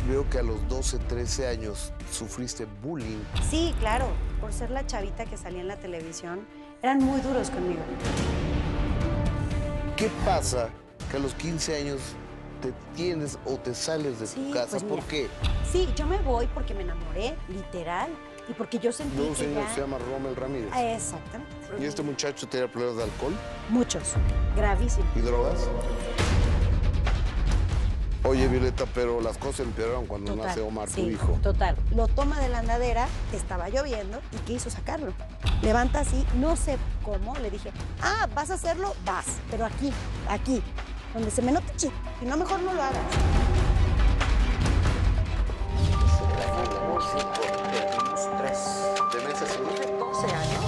Veo que a los 12, 13 años sufriste bullying. Sí, claro, por ser la chavita que salía en la televisión, eran muy duros conmigo. ¿Qué pasa que a los 15 años te tienes o te sales de tu casa? pues ¿Por mira, qué? Sí, yo me voy porque me enamoré, literal, y porque yo sentí De un que señor ya... que se llama Rommel Ramírez. Exactamente. ¿Y este muchacho tenía problemas de alcohol Muchos, gravísimos. y drogas? Oye, Violeta, pero las cosas empeoraron cuando Total, nace Omar, tu sí, hijo. total. Lo toma de la andadera, estaba lloviendo, y ¿qué hizo? Sacarlo. Levanta así, no sé cómo, le dije, ¿vas a hacerlo? Vas, pero aquí, donde se me note chico, si no, mejor no lo hagas. Tenemos 3. ¿De meses y 12 años.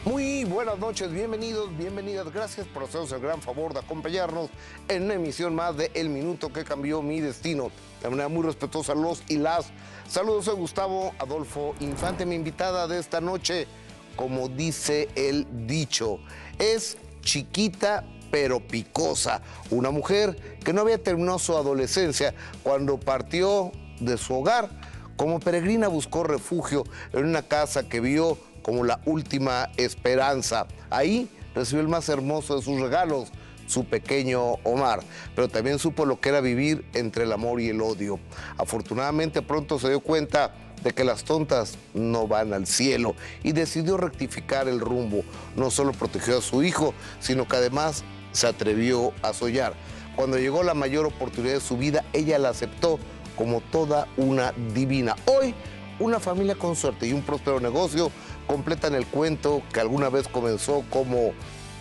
Muy buenas noches, bienvenidos, bienvenidas. Gracias por hacernos el gran favor de acompañarnos en una emisión más de El Minuto que Cambió Mi Destino. De manera muy respetuosa, los y las. Saludos, soy Gustavo Adolfo Infante. Mi invitada de esta noche, como dice el dicho, es chiquita pero picosa. Una mujer que no había terminado su adolescencia cuando partió de su hogar. Como peregrina buscó refugio en una casa que vio como la última esperanza. Ahí recibió el más hermoso de sus regalos, su pequeño Omar, pero también supo lo que era vivir entre el amor y el odio. Afortunadamente pronto se dio cuenta de que las tontas no van al cielo y decidió rectificar el rumbo. No solo protegió a su hijo, sino que además se atrevió a soñar. Cuando llegó la mayor oportunidad de su vida, ella la aceptó como toda una divina. Hoy, una familia con suerte y un próspero negocio completan el cuento que alguna vez comenzó como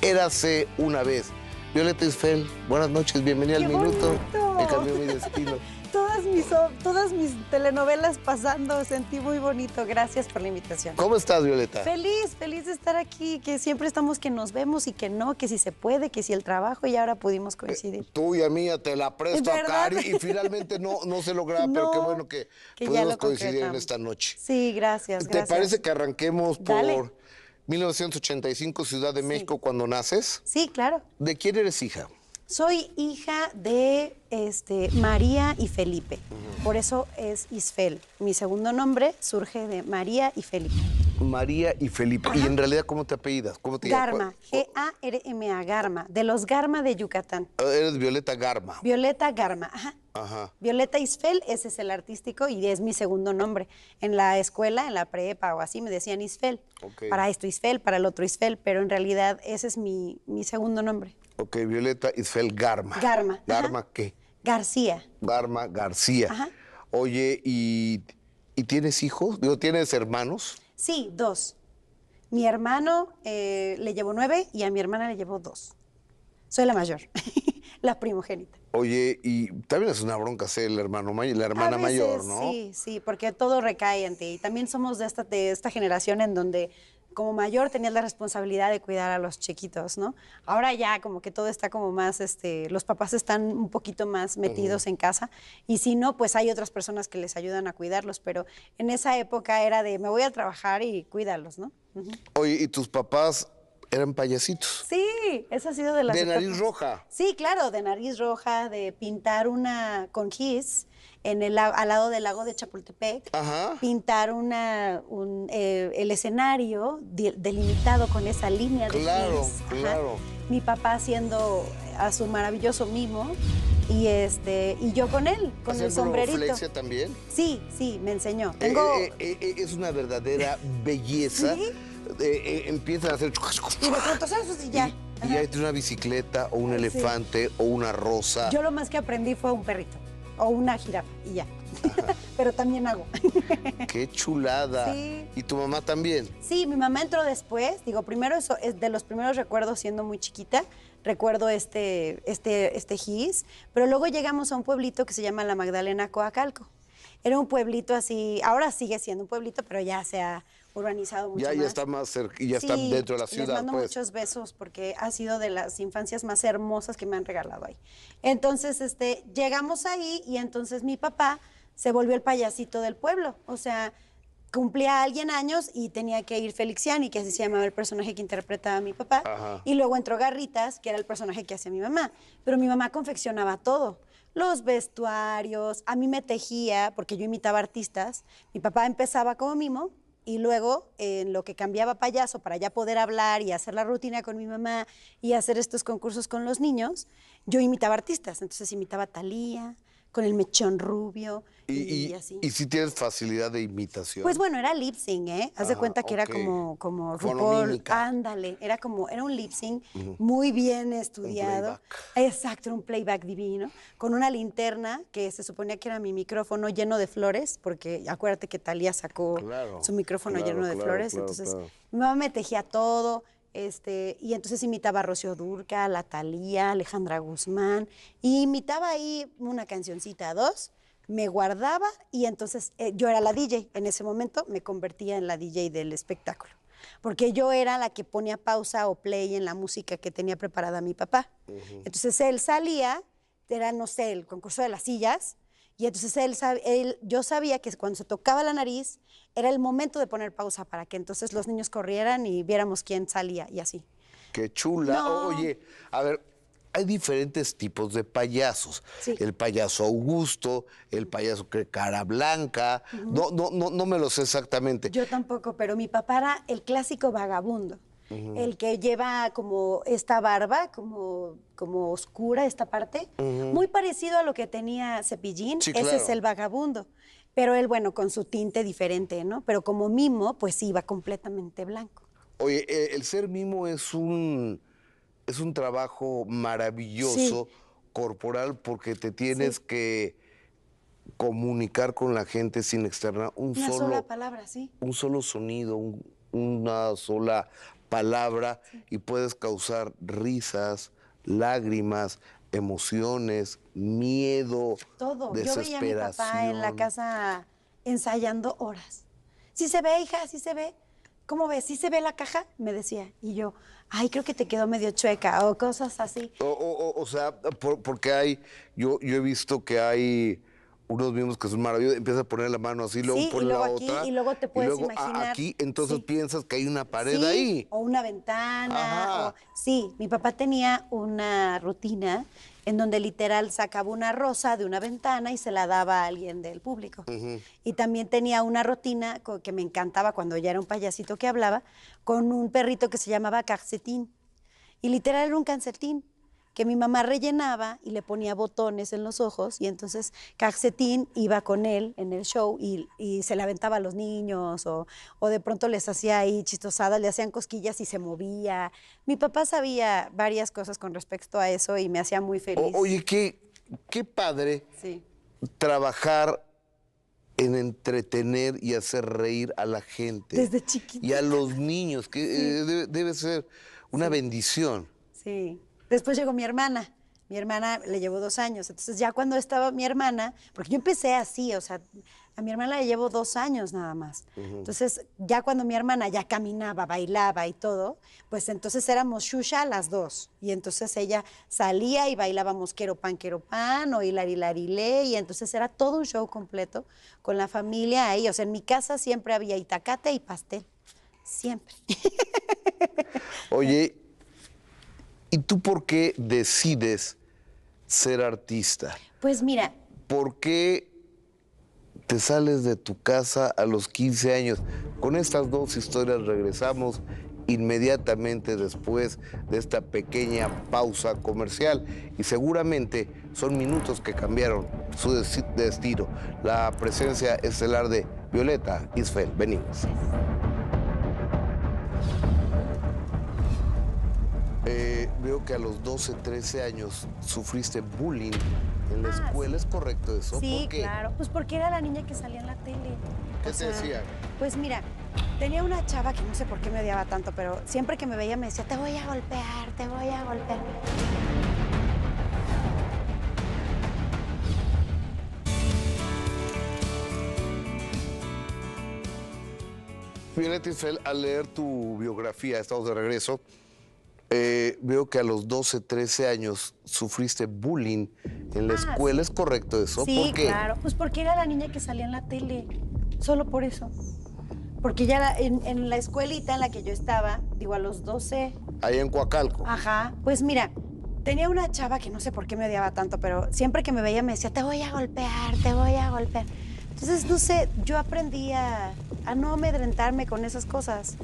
Érase una vez. Violeta Isfel, buenas noches, bienvenida al Minuto que Cambió Mi Destino. Todas mis telenovelas pasando, sentí muy bonito. Gracias por la invitación. ¿Cómo estás, Violeta? Feliz de estar aquí, que siempre estamos que nos vemos y que no, que si se puede, que si el trabajo, y ahora pudimos coincidir. Tuya, mía, te la presto a Cari y finalmente no se lograba, pero qué bueno que ya pudimos lo coincidir en concretamos. esta noche. Sí, gracias. ¿Te parece que arranquemos Dale. por 1985, Ciudad de México, cuando naces? Sí, claro. ¿De quién eres hija? Soy hija de María y Felipe. Por eso es Isfel. Mi segundo nombre surge de María y Felipe. María y Felipe. Ajá. ¿Y en realidad cómo te apellidas? ¿Cómo te llamas? Garma, G-A-R-M-A, Garma, de los Garma de Yucatán. Eres Violeta Garma. Violeta Garma, ajá. Ajá. Violeta Isfel, ese es el artístico y es mi segundo nombre. En la escuela, en la prepa o así, me decían Isfel. Ok. Para esto Isfel, para el otro Isfel, pero en realidad ese es mi segundo nombre. Ok, Violeta Isfel Garma. Garma. ¿Garma Ajá. qué? García. Garma García. Ajá. Oye, ¿y tienes hijos? Digo, ¿tienes hermanos? Sí, 2. Mi hermano le llevo 9 y a mi hermana le llevo 2. Soy la mayor, la primogénita. Oye, y también es una bronca ser el hermano mayor, la hermana A veces, mayor, ¿no? Sí, porque todo recae en ti. Y también somos de esta generación en donde como mayor tenías la responsabilidad de cuidar a los chiquitos, ¿no? Ahora ya como que todo está como más, los papás están un poquito más metidos en casa y si no, pues hay otras personas que les ayudan a cuidarlos, pero en esa época era de me voy a trabajar y cuídalos, ¿no? Oye, ¿y tus papás eran payasitos? Sí, esa ha sido de las ¿De etapas. nariz roja? Sí, claro, de nariz roja, de pintar una con gis al lado del lago de Chapultepec. Ajá. Pintar el escenario delimitado con esa línea de Claro, gis. Ajá. claro. Mi papá haciendo a su maravilloso mimo y yo con él, con el sombrerito. ¿Flexia también? Sí, me enseñó. Es una verdadera belleza. ¿Sí? Empiezan a hacer... Y de pronto, ¿sabes? Y ya. Y ahí tiene una bicicleta o un elefante o una rosa. Yo lo más que aprendí fue un perrito o una jirafa y ya. Pero también hago. ¡Qué chulada! Sí. ¿Y tu mamá también? Sí, mi mamá entró después. Digo, primero eso es de los primeros recuerdos siendo muy chiquita. Recuerdo este gis. Pero luego llegamos a un pueblito que se llama La Magdalena, Coacalco. Era un pueblito así, ahora sigue siendo un pueblito, pero ya se ha urbanizado mucho más. Ya está más cerca y ya está dentro de la ciudad, les mando pues. muchos besos porque ha sido de las infancias más hermosas que me han regalado ahí. Entonces, llegamos ahí y entonces mi papá se volvió el payasito del pueblo. O sea, cumplía alguien años y tenía que ir Felixiani, que así se llamaba el personaje que interpretaba a mi papá. Ajá. Y luego entró Garritas, que era el personaje que hacía mi mamá. Pero mi mamá confeccionaba todo. Los vestuarios, a mí me tejía, porque yo imitaba artistas. Mi papá empezaba como mimo y luego en lo que cambiaba payaso para ya poder hablar y hacer la rutina con mi mamá y hacer estos concursos con los niños, yo imitaba artistas. Entonces imitaba a Thalía, con el mechón rubio y así. ¿Y si tienes facilidad de imitación? Pues bueno, era lip sync, ¿eh? Haz de Ajá, cuenta que era ok. como RuPaul. Fonomímica. Ándale, era un lip sync muy bien estudiado. playback. Exacto, era un playback divino, con una linterna que se suponía que era mi micrófono lleno de flores, porque acuérdate que Thalía sacó Claro, su micrófono claro, lleno de claro, flores, claro, entonces claro. mi mamá me tejía todo. Y entonces imitaba a Rocío Dúrcal, a la Thalía, a Alejandra Guzmán, y imitaba ahí una cancioncita, dos, me guardaba y entonces yo era la DJ. En ese momento me convertía en la DJ del espectáculo, porque yo era la que ponía pausa o play en la música que tenía preparada mi papá. Entonces él salía, era, no sé, el concurso de las sillas, y entonces yo sabía que cuando se tocaba la nariz era el momento de poner pausa para que entonces los niños corrieran y viéramos quién salía y así. Qué chula. No. Oye, a ver, hay diferentes tipos de payasos. Sí. El payaso Augusto, el payaso cara blanca. No me lo sé exactamente. Yo tampoco, pero mi papá era el clásico vagabundo. El que lleva como esta barba, como oscura esta parte, muy parecido a lo que tenía Cepillín. Sí, Ese claro. es el vagabundo. Pero él, bueno, con su tinte diferente, ¿no? Pero como mimo, pues iba completamente blanco. Oye, el ser mimo es un trabajo maravilloso, corporal, porque te tienes que comunicar con la gente sin externar Una sola palabra, sí. un solo sonido, una sola palabra, y puedes causar risas, lágrimas, emociones, miedo, Todo. desesperación. Yo veía a mi papá en la casa ensayando horas. ¿Sí se ve, hija? ¿Sí se ve? ¿Cómo ves? ¿Sí se ve la caja? Me decía. Y yo, ay, creo que te quedó medio chueca o cosas así. O sea, porque yo he visto que hay unos mismos que son maravillosos, empiezas a poner la mano así, luego Sí, y pones luego la aquí, otra. y luego te puedes luego imaginar. aquí, entonces Sí. piensas que hay una pared Sí, ahí. o una ventana. Ajá. Sí, mi papá tenía una rutina en donde literal sacaba una rosa de una ventana y se la daba a alguien del público. Y también tenía una rutina que me encantaba cuando ya era un payasito que hablaba, con un perrito que se llamaba Calcetín. Y literal era un calcetín que mi mamá rellenaba y le ponía botones en los ojos, y entonces Calcetín iba con él en el show y se le aventaba a los niños o de pronto les hacía ahí chistosadas, le hacían cosquillas y se movía. Mi papá sabía varias cosas con respecto a eso y me hacía muy feliz. Oye, qué padre Sí. trabajar en entretener y hacer reír a la gente. Desde chiquitita. Y a los niños, que debe ser una bendición. Sí. Después llegó mi hermana. Mi hermana le llevó 2 años. Entonces ya cuando estaba mi hermana, porque yo empecé así, o sea, a mi hermana le llevo 2 años nada más. Entonces ya cuando mi hermana ya caminaba, bailaba y todo, pues entonces éramos Shusha las dos. Y entonces ella salía y bailábamos Quiero pan, o Hilari Larilé, y entonces era todo un show completo con la familia ahí. O sea, en mi casa siempre había itacate y pastel. Siempre. Oye, ¿y tú por qué decides ser artista? Pues mira, ¿Por qué te sales de tu casa a los 15 años? Con estas dos historias regresamos inmediatamente después de esta pequeña pausa comercial, y seguramente son minutos que cambiaron su destino. La presencia estelar de Violeta Isfel. Venimos. Veo que a los 12, 13 años sufriste bullying en la escuela. ¿Es correcto eso? sí, ¿Por qué? claro. Pues porque era la niña que salía en la tele. ¿Qué O te sea, decían? Pues mira, tenía una chava que no sé por qué me odiaba tanto, pero siempre que me veía me decía, te voy a golpear, te voy a golpear. Violeta Isfel, al leer tu biografía, estamos de regreso, veo que a los 12, 13 años sufriste bullying en la escuela. ¿Es correcto eso? Sí, ¿Por qué? claro. Pues porque era la niña que salía en la tele. Solo por eso. porque ya en la escuelita en la que yo estaba, digo, a los 12, Ahí en Coacalco. ajá, pues mira, tenía una chava que no sé por qué me odiaba tanto, pero siempre que me veía me decía, te voy a golpear, te voy a golpear. Entonces, no sé, yo aprendí a no amedrentarme con esas cosas.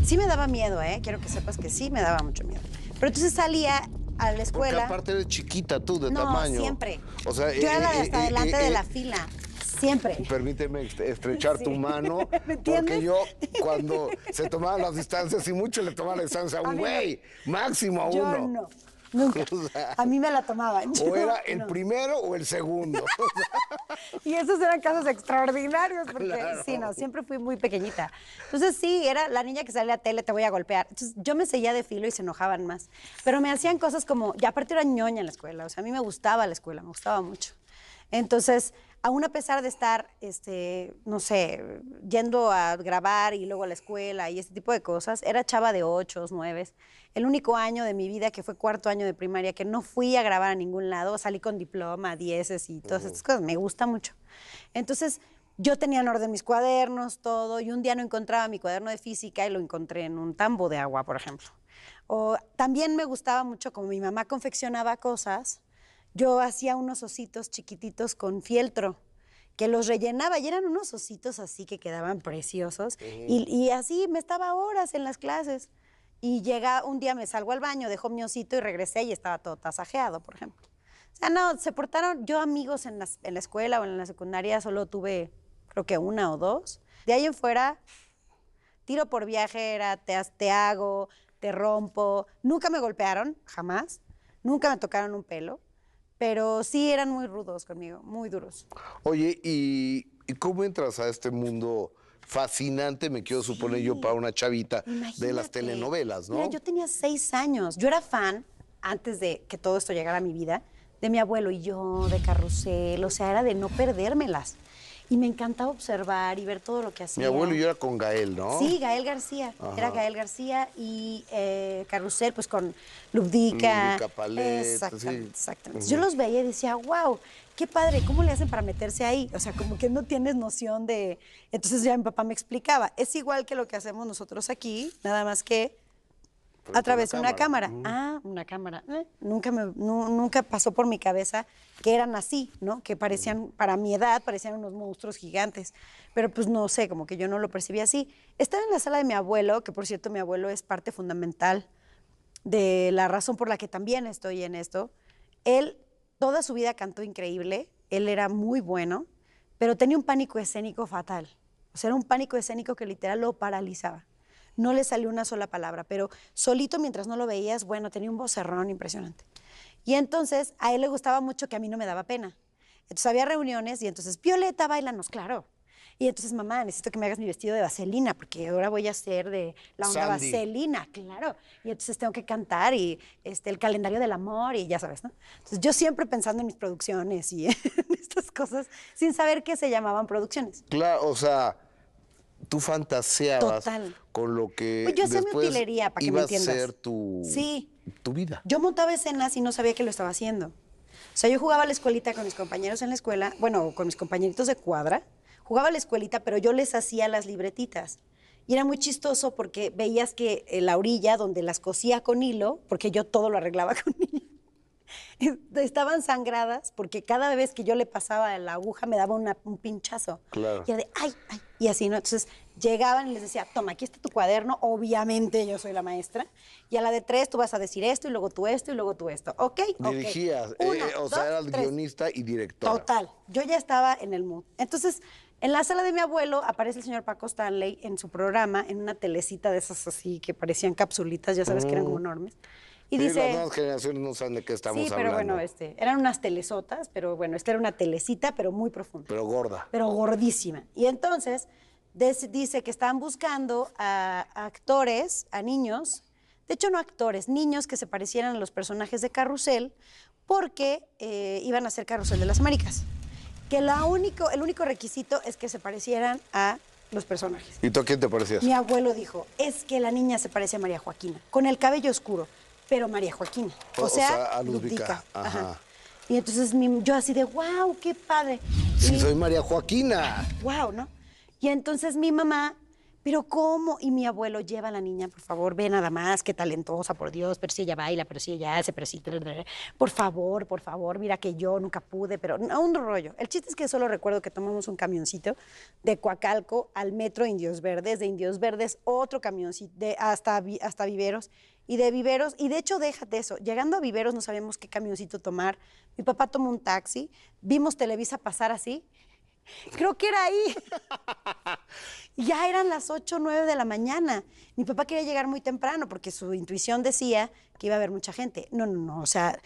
Sí me daba miedo, ¿eh? Quiero que sepas que sí me daba mucho miedo. Pero entonces salía a la escuela. Porque aparte eres chiquita tú, de no, tamaño. Siempre. O sea, yo era la de hasta adelante de la fila. Siempre. Permíteme estrechar tu mano, ¿Me entiendes? porque yo cuando se tomaban las distancias y mucho le tomaba la distancia a un mí no. güey, máximo a Yo uno. no, nunca. O sea, A mí me la tomaban. O Yo era el no. primero o el segundo. Y esos eran casos extraordinarios, porque Claro. sí, no, siempre fui muy pequeñita. Entonces sí, era la niña que sale a tele, te voy a golpear. Entonces yo me seguía de filo y se enojaban más. Pero me hacían cosas como, ya aparte era ñoña en la escuela, o sea, a mí me gustaba la escuela, me gustaba mucho. Entonces, aún a pesar de estar, no sé, yendo a grabar y luego a la escuela y este tipo de cosas, era chava de 8, 9. El único año de mi vida, que fue cuarto año de primaria, que no fui a grabar a ningún lado, salí con diploma, 10 y todas estas cosas, me gusta mucho. Entonces, yo tenía en orden mis cuadernos, todo, y un día no encontraba mi cuaderno de física y lo encontré en un tambo de agua, por ejemplo. O también me gustaba mucho, como mi mamá confeccionaba cosas, yo hacía unos ositos chiquititos con fieltro, que los rellenaba y eran unos ositos así que quedaban preciosos. Y así me estaba horas en las clases. Y un día me salgo al baño, dejo mi osito y regresé y estaba todo tasajeado, por ejemplo. O sea, no, se portaron, yo amigos en la escuela o en la secundaria solo tuve, creo que 1 o 2. De ahí en fuera, tiro por viaje era te hago, te rompo. Nunca me golpearon, jamás. Nunca me tocaron un pelo. Pero sí eran muy rudos conmigo, muy duros. Oye, ¿y cómo entras a este mundo fascinante, me quiero suponer yo, para una chavita de las Imagínate. telenovelas, ¿no? Mira, yo tenía 6 años. Yo era fan, antes de que todo esto llegara a mi vida, de mi abuelo y yo, de Carrusel. O sea, era de no perdérmelas. Y me encantaba observar y ver todo lo que hacía. Mi abuelo y yo era con Gael, ¿no? Sí, Gael García. Ajá. Era Gael García y Carrusel, pues con Lubdica. Lubdica Paleta, Exactamente, sí. exactamente. Yo los veía y decía, wow, qué padre, ¿cómo le hacen para meterse ahí? O sea, como que no tienes noción de... Entonces ya mi papá me explicaba, es igual que lo que hacemos nosotros aquí, nada más que a través de una cámara. Ah, una cámara. Nunca pasó por mi cabeza que eran así, ¿no? Que parecían, para mi edad, parecían unos monstruos gigantes. Pero pues no sé, como que yo no lo percibía así. Estaba en la sala de mi abuelo, que por cierto mi abuelo es parte fundamental de la razón por la que también estoy en esto. Él toda su vida cantó increíble, él era muy bueno, pero tenía un pánico escénico fatal. O sea, era un pánico escénico que literal lo paralizaba. No le salió una sola palabra, pero solito mientras no lo veías, bueno, tenía un vocerrón impresionante. Y entonces a él le gustaba mucho que a mí no me daba pena. Entonces había reuniones y entonces, Violeta, báilanos, claro. Y entonces, mamá, necesito que me hagas mi vestido de vaselina, porque ahora voy a hacer de la onda Sandy. vaselina, claro. Y entonces tengo que cantar y el calendario del amor y ya sabes, ¿no? Entonces yo siempre pensando en mis producciones y en estas cosas, sin saber que se llamaban producciones. Claro, o sea, tú fantaseabas Total. con lo que Pues yo hacía mi después utilería, para que iba me a entiendas. ser tu vida. Yo montaba escenas y no sabía que lo estaba haciendo. O sea, yo jugaba a la escuelita con mis compañeros en la escuela, bueno, con mis compañeritos de cuadra, jugaba a la escuelita, pero yo les hacía las libretitas. Y era muy chistoso porque veías que en la orilla donde las cosía con hilo, porque yo todo lo arreglaba con hilo, estaban sangradas porque cada vez que yo le pasaba la aguja me daba un pinchazo. Claro. Y era de, ay, ay, y así, ¿no? Entonces llegaban y les decía, toma, aquí está tu cuaderno, obviamente yo soy la maestra, y a la de 3 tú vas a decir esto, y luego tú esto, y luego tú esto, ¿ok? Dirigías, Ok. 1, o sea, 2, eras 3. guionista y directora. Total, yo ya estaba en el mood. Entonces, en la sala de mi abuelo aparece el señor Paco Stanley en su programa, en una telecita de esas así que parecían capsulitas, ya sabes que eran como enormes. Y Sí, dice, las nuevas generaciones no saben de qué estamos sí, pero hablando. bueno, eran unas telesotas, pero bueno, esta era una telecita, pero muy profunda. Pero gorda. Pero gordísima. Y entonces dice que estaban buscando a actores, a niños, de hecho no actores, niños que se parecieran a los personajes de Carrusel, porque iban a hacer Carrusel de las Américas. Que el único requisito es que se parecieran a los personajes. ¿Y tú a quién te parecías? Mi abuelo dijo, es que la niña se parece a María Joaquina, con el cabello oscuro, pero María Joaquina. O sea, a Lubdica. Lúdica. Ajá. Y entonces yo así de, wow, qué padre. Sí, Y- soy María Joaquina. wow, ¿no? Y entonces mi mamá ¿pero cómo? Y mi abuelo, lleva a la niña, por favor, ve nada más, qué talentosa, por Dios, pero si ella baila, pero si ella hace, pero si... Por favor, mira que yo nunca pude, pero no, un rollo. El chiste es que solo recuerdo que tomamos un camioncito de Coacalco al metro Indios Verdes, de Indios Verdes otro camioncito hasta Viveros, y de Viveros, y de hecho, déjate eso, llegando a Viveros no sabíamos qué camioncito tomar. Mi papá tomó un taxi, vimos Televisa pasar así, creo que era ahí. Y ya eran las 8 o 9 de la mañana. Mi papá quería llegar muy temprano porque su intuición decía que iba a haber mucha gente. No. O sea,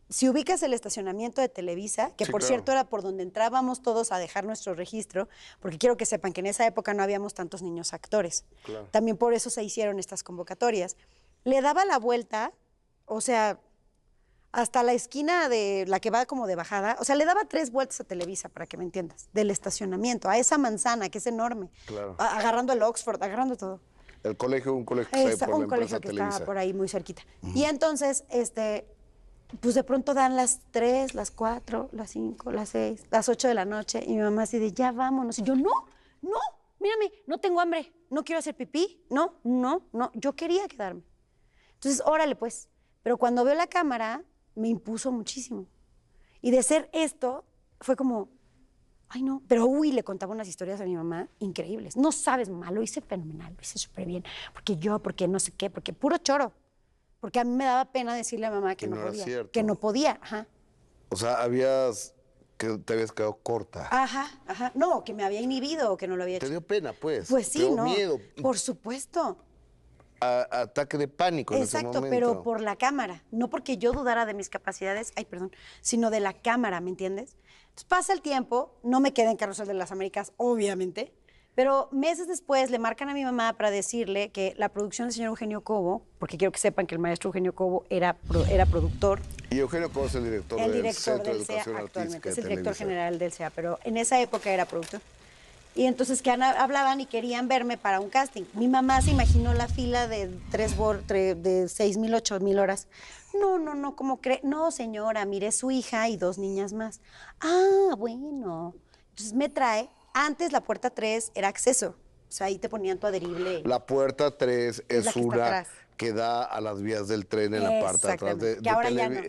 si ubicas el estacionamiento de Televisa, que Sí, por claro. cierto era por donde entrábamos todos a dejar nuestro registro, porque quiero que sepan que en esa época no habíamos tantos niños actores. Claro. También por eso se hicieron estas convocatorias. Le daba la vuelta, o sea, hasta la esquina de la que va como de bajada, o sea, le daba 3 vueltas a Televisa, para que me entiendas, del estacionamiento, a esa manzana que es enorme, Claro. agarrando el Oxford, agarrando todo. Un colegio que está ahí por la Un empresa colegio que Televisa. estaba por ahí muy cerquita. Y entonces, pues de pronto dan las 3, las 4, las 5, las 6, las 8 de la noche, y mi mamá así de, ya vámonos. Y yo, no, mírame, no tengo hambre, no quiero hacer pipí, no, yo quería quedarme. Entonces, órale pues. Pero cuando veo la cámara, me impuso muchísimo. Y de ser esto, fue como, ay no, pero uy, le contaba unas historias a mi mamá increíbles. No sabes, mamá, lo hice fenomenal, lo hice súper bien, porque no sé qué, porque puro choro. Porque a mí me daba pena decirle a mamá que no no era podía. cierto. Que no podía, ajá. O sea, que te habías quedado corta. Ajá. No, que me había inhibido o que no lo había hecho. Te dio pena, pues. Pues Te sí, dio no. miedo. Por supuesto. Ataque de pánico en ese Exacto, momento. pero por la cámara, no porque yo dudara de mis capacidades, sino de la cámara, ¿me entiendes? Entonces pasa el tiempo, no me quedé en Carrusel de las Américas, obviamente, pero meses después le marcan a mi mamá para decirle que la producción del señor Eugenio Cobo, porque quiero que sepan que el maestro Eugenio Cobo era productor, Y Eugenio Cobo es el director del Centro de del CEA Educación actualmente, Artística es de el director Televisa. general del CEA, pero en esa época era productor. Y entonces que hablaban y querían verme para un casting. Mi mamá se imaginó la fila de 6,000, 8,000 horas. No, ¿cómo cree? No, señora, mire, su hija y 2 niñas más. Ah, bueno. Entonces me trae, antes la puerta 3 era acceso. O sea, ahí te ponían tu adherible. La puerta 3 Es la es que está una atrás. que da a las vías del tren en la parte de atrás Exactamente, que ahora ya no.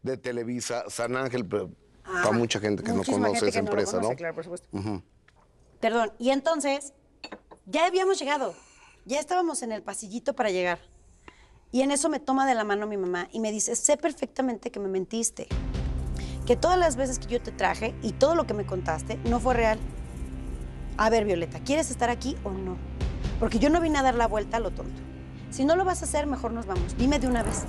de Televisa San Ángel, pero Ajá. para mucha gente que no Muchísima conoce gente esa que no lo empresa, conoce, ¿no? claro, por supuesto. Perdón, y entonces ya habíamos llegado, ya estábamos en el pasillito para llegar. Y en eso me toma de la mano mi mamá y me dice, sé perfectamente que me mentiste, que todas las veces que yo te traje y todo lo que me contaste no fue real. A ver, Violeta, ¿quieres estar aquí o no? Porque yo no vine a dar la vuelta a lo tonto. Si no lo vas a hacer, mejor nos vamos. Dime de una vez.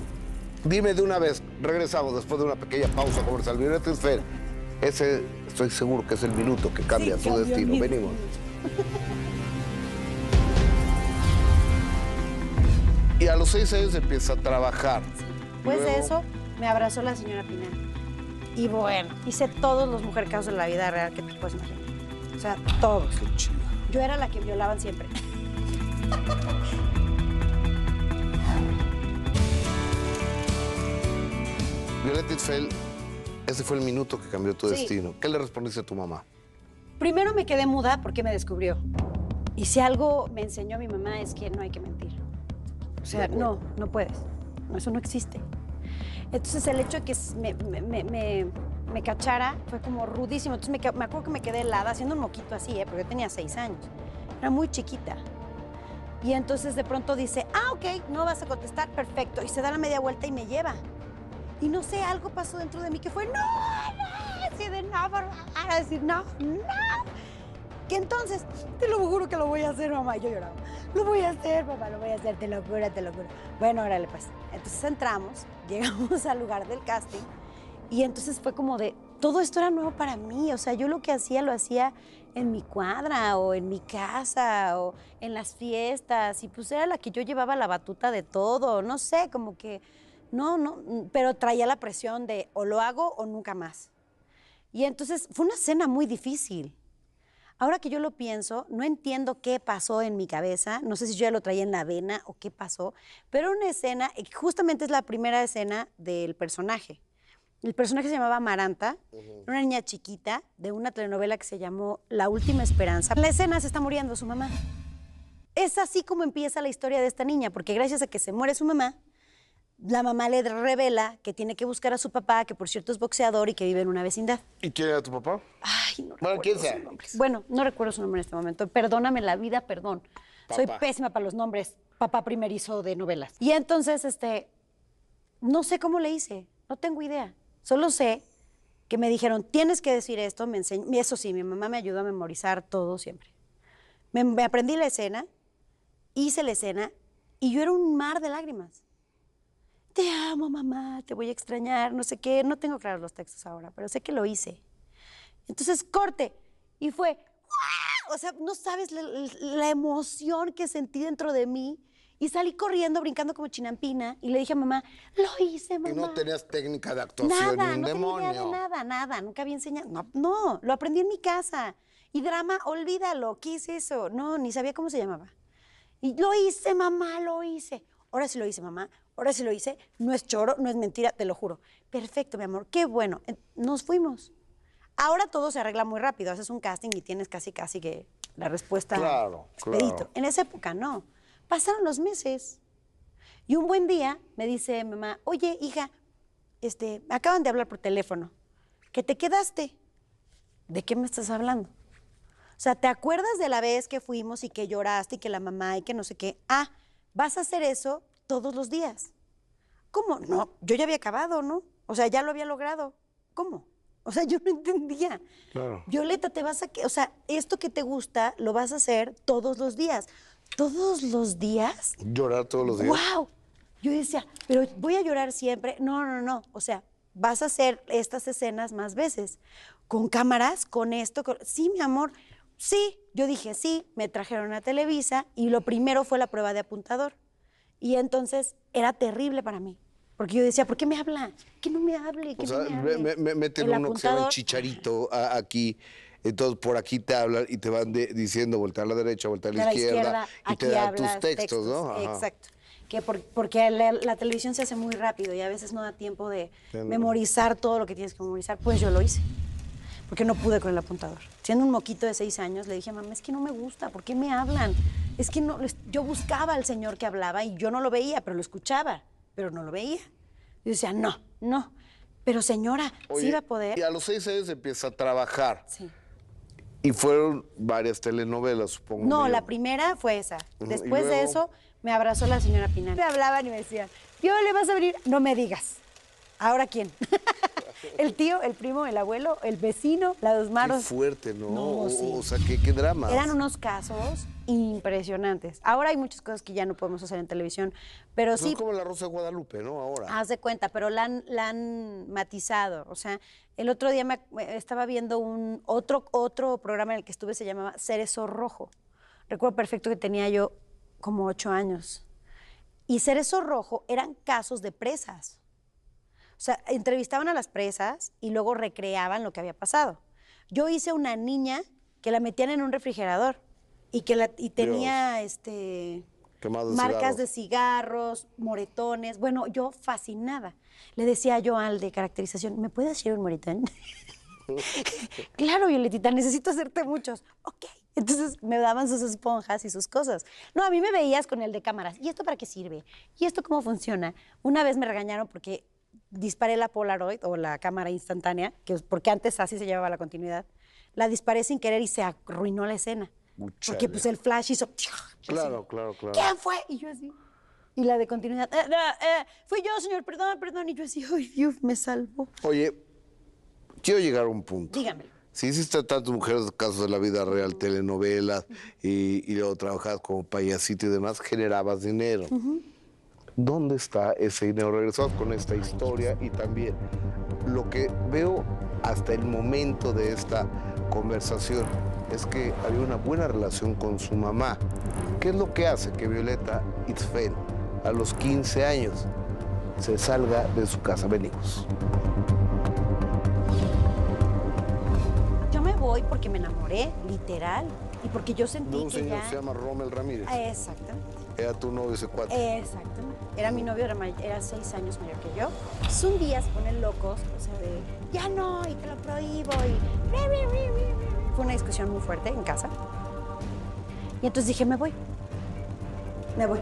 Dime de una vez, regresamos después de una pequeña pausa comercial. Violeta Isfel, ese estoy seguro que es el minuto que cambia Sí, su cambió destino. mi Venimos. Y a los 6 años empieza a trabajar. Después de Luego, eso, me abrazó la señora Pineda. Y bueno, hice todos los mujercaos de la vida real que te puedes imaginar. O sea, todos. Qué chido. Yo era la que violaban siempre. Violeta Isfel, ese fue el minuto que cambió tu Sí. destino. ¿Qué le respondiste a tu mamá? Primero me quedé muda porque me descubrió. Y si algo me enseñó mi mamá es que no hay que mentir. O sea, De acuerdo. no puedes. No, eso no existe. Entonces el hecho de que me cachara fue como rudísimo. Entonces me acuerdo que me quedé helada haciendo un moquito así, porque yo tenía 6 años. Era muy chiquita. Y entonces de pronto dice, ok, no vas a contestar, perfecto. Y se da la media vuelta y me lleva. Y no sé, algo pasó dentro de mí que fue, no, así de no, por favor, decir, no. Que entonces, te lo juro que lo voy a hacer, mamá. Y yo lloraba, lo voy a hacer, papá, lo voy a hacer, te lo juro, te lo juro. Bueno, órale, pues. Entonces entramos, llegamos al lugar del casting y entonces fue como de, todo esto era nuevo para mí. O sea, yo lo que hacía, lo hacía en mi cuadra o en mi casa o en las fiestas y pues era la que yo llevaba la batuta de todo, no sé, como que, no, pero traía la presión de o lo hago o nunca más. Y entonces fue una escena muy difícil. Ahora que yo lo pienso, no entiendo qué pasó en mi cabeza, no sé si yo ya lo traía en la vena o qué pasó, pero una escena, justamente es la primera escena del personaje. El personaje se llamaba Amaranta, era una niña chiquita de una telenovela que se llamó La Última Esperanza. En la escena se está muriendo su mamá. Es así como empieza la historia de esta niña, porque gracias a que se muere su mamá, la mamá le revela que tiene que buscar a su papá, que por cierto es boxeador y que vive en una vecindad. ¿Y quién era tu papá? Ay, no Bueno, ¿quién recuerdo sea? su nombre. Bueno, no recuerdo su nombre en este momento. Perdóname la vida, perdón. Soy Papá. pésima para los nombres. Papá primerizo de novelas. Y entonces, no sé cómo le hice. No tengo idea. Solo sé que me dijeron, tienes que decir esto. Eso sí, mi mamá me ayudó a memorizar todo siempre. Me aprendí la escena, hice la escena y yo era un mar de lágrimas. Te amo, mamá, te voy a extrañar, no sé qué. No tengo claros los textos ahora, pero sé que lo hice. Entonces, corte. Y fue, ¡guau! O sea, no sabes la emoción que sentí dentro de mí. Y salí corriendo, brincando como chinampina. Y le dije a mamá, lo hice, mamá. Y no tenías técnica de actuación Nada, ni un no demonio. tenía idea de nada, nada. Nunca había enseñado. No, lo aprendí en mi casa. Y drama, olvídalo. ¿Qué es eso? No, ni sabía cómo se llamaba. Y lo hice, mamá, lo hice. Ahora sí lo hice, mamá. Ahora sí lo hice. No es choro, no es mentira, te lo juro. Perfecto, mi amor. Qué bueno. Nos fuimos. Ahora todo se arregla muy rápido. Haces un casting y tienes casi que la respuesta Claro, expedito. claro. En esa época, no. Pasaron los meses. Y un buen día me dice mamá, oye, hija, me acaban de hablar por teléfono. ¿Que te quedaste? ¿De qué me estás hablando? O sea, ¿te acuerdas de la vez que fuimos y que lloraste y que la mamá y que no sé qué? Ah, vas a hacer eso todos los días. ¿Cómo? No, yo ya había acabado, ¿no? O sea, ya lo había logrado. ¿Cómo? O sea, yo no entendía. Claro. Violeta, o sea, esto que te gusta lo vas a hacer todos los días. ¿Todos los días? Llorar todos los días. ¡Wow! Yo decía, pero voy a llorar siempre. No. O sea, vas a hacer estas escenas más veces. Con cámaras, con esto. Sí, mi amor. Sí. Yo dije, sí. Me trajeron a Televisa y lo primero fue la prueba de apuntador. Y entonces era terrible para mí. Porque yo decía, ¿por qué me habla? Que no me hable, que O sea, no me hable. meten El uno que se llama el apuntador, chicharito aquí. Entonces, por aquí te hablan y te van diciendo voltear a la derecha, voltear a de la izquierda. Y aquí te dan tus hablas textos, ¿no? Ajá. Exacto. Porque la televisión se hace muy rápido y a veces no da tiempo de memorizar todo lo que tienes que memorizar. Pues yo lo hice, porque no pude con el apuntador. Siendo un moquito de 6 años, le dije a mamá, es que no me gusta, ¿por qué me hablan? Es que no, yo buscaba al señor que hablaba y yo no lo veía, pero lo escuchaba, pero no lo veía. Y decía, no, pero señora, Oye, sí va a poder. Y a los 6 años empieza a trabajar. Sí. Y fueron varias telenovelas, supongo. No, mío. la primera fue esa. Ujú, Después y de luego eso, me abrazó la señora Pinal. Me hablaban y me decían, tío, ¿le vas a venir? No me digas. ¿Ahora quién? El tío, el primo, el abuelo, el vecino, la dos Qué manos. fuerte, ¿no? No, sí. O sea, qué drama. Eran unos casos impresionantes. Ahora hay muchas cosas que ya no podemos hacer en televisión, pero Pues sí, es como la Rosa de Guadalupe, ¿no? Ahora. haz de cuenta, pero la han matizado. O sea, el otro día estaba viendo otro programa en el que estuve, se llamaba Cerezo Rojo. Recuerdo perfecto que tenía yo como 8 años. Y Cerezo Rojo eran casos de presas. O sea, entrevistaban a las presas y luego recreaban lo que había pasado. Yo hice una niña que la metían en un refrigerador y tenía Quemados marcas cigarros. de cigarros, moretones. Bueno, yo fascinada. Le decía yo al de caracterización, ¿me puedes hacer un moretón? Claro, Violetita, necesito hacerte muchos. Ok. Entonces me daban sus esponjas y sus cosas. No, a mí me veías con el de cámaras. ¿Y esto para qué sirve? ¿Y esto cómo funciona? Una vez me regañaron porque disparé la Polaroid o la cámara instantánea, porque antes así se llevaba la continuidad. La disparé sin querer y se arruinó la escena. Uchale. Porque pues el flash hizo... Claro, claro. ¿Quién fue? Y yo así. Y la de continuidad, fui yo, señor, perdón. Y yo así, ay, Dios, me salvó. Oye, quiero llegar a un punto. Dígamelo. Si hiciste tantas mujeres casos de la vida real, telenovelas, y luego trabajabas como payasito y demás, generabas dinero. ¿Dónde está ese dinero? Regresamos con esta historia y también lo que veo hasta el momento de esta conversación es que había una buena relación con su mamá. ¿Qué es lo que hace que Violeta Itzfeld, a los 15 años, se salga de su casa? Venimos. Yo me voy porque me enamoré, literal, y porque yo sentí De un que señor ya... que se llama Rommel Ramírez. Exactamente. Era tu novio ese cuate. Exactamente. Era mi novio, era 6 años mayor que yo. Entonces, un día se ponen locos, o sea, de ya no, y te lo prohíbo, y... Fue una discusión muy fuerte en casa. Y entonces dije, me voy. Me voy.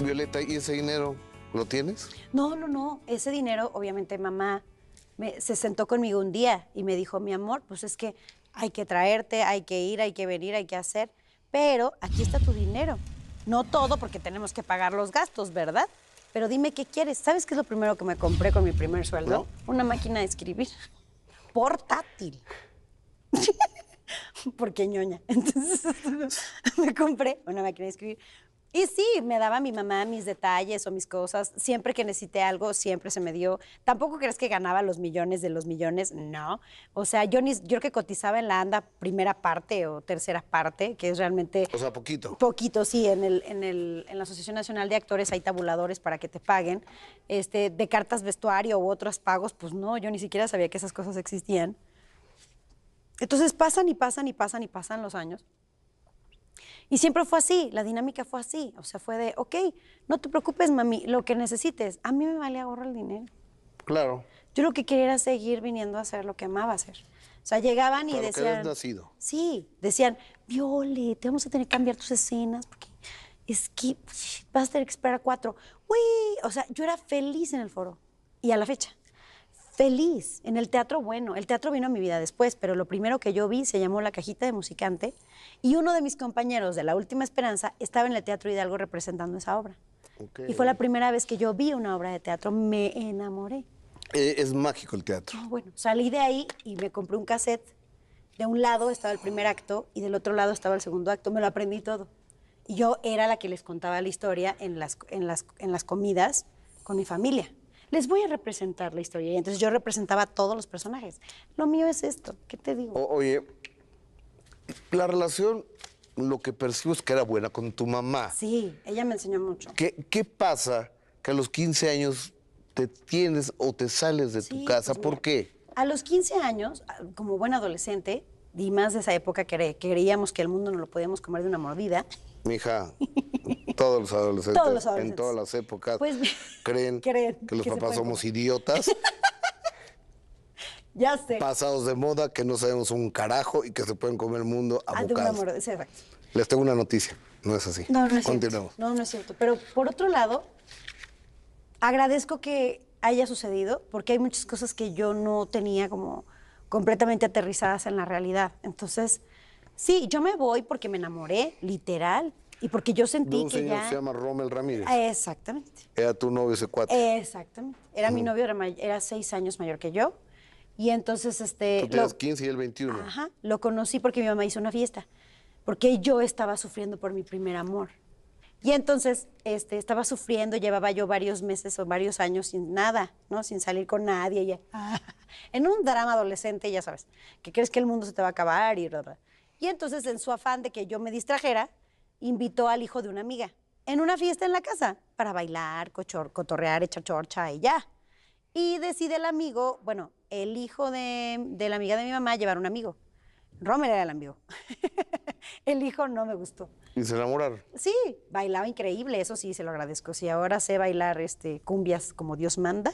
Violeta, ¿y ese dinero lo tienes? No. Ese dinero, obviamente, mamá se sentó conmigo un día y me dijo, mi amor, pues es que hay que traerte, hay que ir, hay que venir, hay que hacer, pero aquí está tu dinero. No todo, porque tenemos que pagar los gastos, ¿verdad? Pero dime qué quieres. ¿Sabes qué es lo primero que me compré con mi primer sueldo? ¿No? Una máquina de escribir portátil. Porque ñoña. Entonces me compré una máquina de escribir. Y sí, me daba mi mamá mis detalles o mis cosas. Siempre que necesité algo, siempre se me dio. Tampoco crees que ganaba los millones de los millones, no. O sea, yo creo que cotizaba en la ANDA primera parte o tercera parte, que es realmente... O sea, poquito. Poquito, sí. En la Asociación Nacional de Actores hay tabuladores para que te paguen. De cartas vestuario u otros pagos, pues no, yo ni siquiera sabía que esas cosas existían. Entonces pasan y pasan y pasan y pasan los años. Y siempre fue así, la dinámica fue así. O sea, fue de, ok, no te preocupes, mami, lo que necesites. A mí me valía gorro el dinero. Claro. Yo lo que quería era seguir viniendo a hacer lo que amaba hacer. O sea, llegaban y Para lo que decían... habías nacido. Sí, decían, Viole, te vamos a tener que cambiar tus escenas porque es que vas a tener que esperar 4. Uy, o sea, yo era feliz en el foro. Y a la fecha. Feliz. En el teatro, bueno, el teatro vino a mi vida después, pero lo primero que yo vi se llamó La Cajita de Musicante y uno de mis compañeros de La Última Esperanza estaba en el Teatro Hidalgo representando esa obra. Okay. Y fue la primera vez que yo vi una obra de teatro, me enamoré. Es mágico el teatro. No, bueno, salí de ahí y me compré un cassette. De un lado estaba el primer acto y del otro lado estaba el segundo acto, me lo aprendí todo. Y yo era la que les contaba la historia en las comidas con mi familia. Les voy a representar la historia. Y entonces yo representaba a todos los personajes. Lo mío es esto, ¿qué te digo? Oye, la relación, lo que percibo es que era buena con tu mamá. Sí, ella me enseñó mucho. ¿Qué pasa que a los 15 años te tienes o te sales de tu casa? Pues ¿Por mira, qué? A los 15 años, como buen adolescente, y más de esa época que creíamos que el mundo no lo podíamos comer de una mordida. Mija, todos los adolescentes, Todos los adolescentes. en todas las épocas, Pues, creen creen que los que se papás pueden somos comer. idiotas, Ya sé. pasados de moda, que no sabemos un carajo y que se pueden comer el mundo a De una bocados. mordida, sí, exacto. Les tengo una noticia, no es así. No es cierto. Continuemos. No es cierto. Pero por otro lado, agradezco que haya sucedido porque hay muchas cosas que yo no tenía como completamente aterrizadas en la realidad. Entonces, sí, yo me voy porque me enamoré, literal, y porque yo De sentí un que señor ya... que se llama Rommel Ramírez. Exactamente. Era tu novio ese cuate. Exactamente. Era mi novio, era 6 años mayor que yo. Y entonces, Tú tenías 15 y él 21. Ajá, lo conocí porque mi mamá hizo una fiesta, porque yo estaba sufriendo por mi primer amor. Y entonces estaba sufriendo, llevaba yo varios meses o varios años sin nada, ¿no? Sin salir con nadie. En un drama adolescente, ya sabes, que crees que el mundo se te va a acabar y bla, bla. Y entonces, en su afán de que yo me distrajera, invitó al hijo de una amiga en una fiesta en la casa para bailar, cotorrear, echar chorcha y ya. Y decide el amigo, bueno, el hijo de la amiga de mi mamá llevar un amigo. Romer era el amigo. El hijo no me gustó. Y se enamoraron. Sí, bailaba increíble, eso sí, se lo agradezco. Si ahora sé bailar cumbias como Dios manda,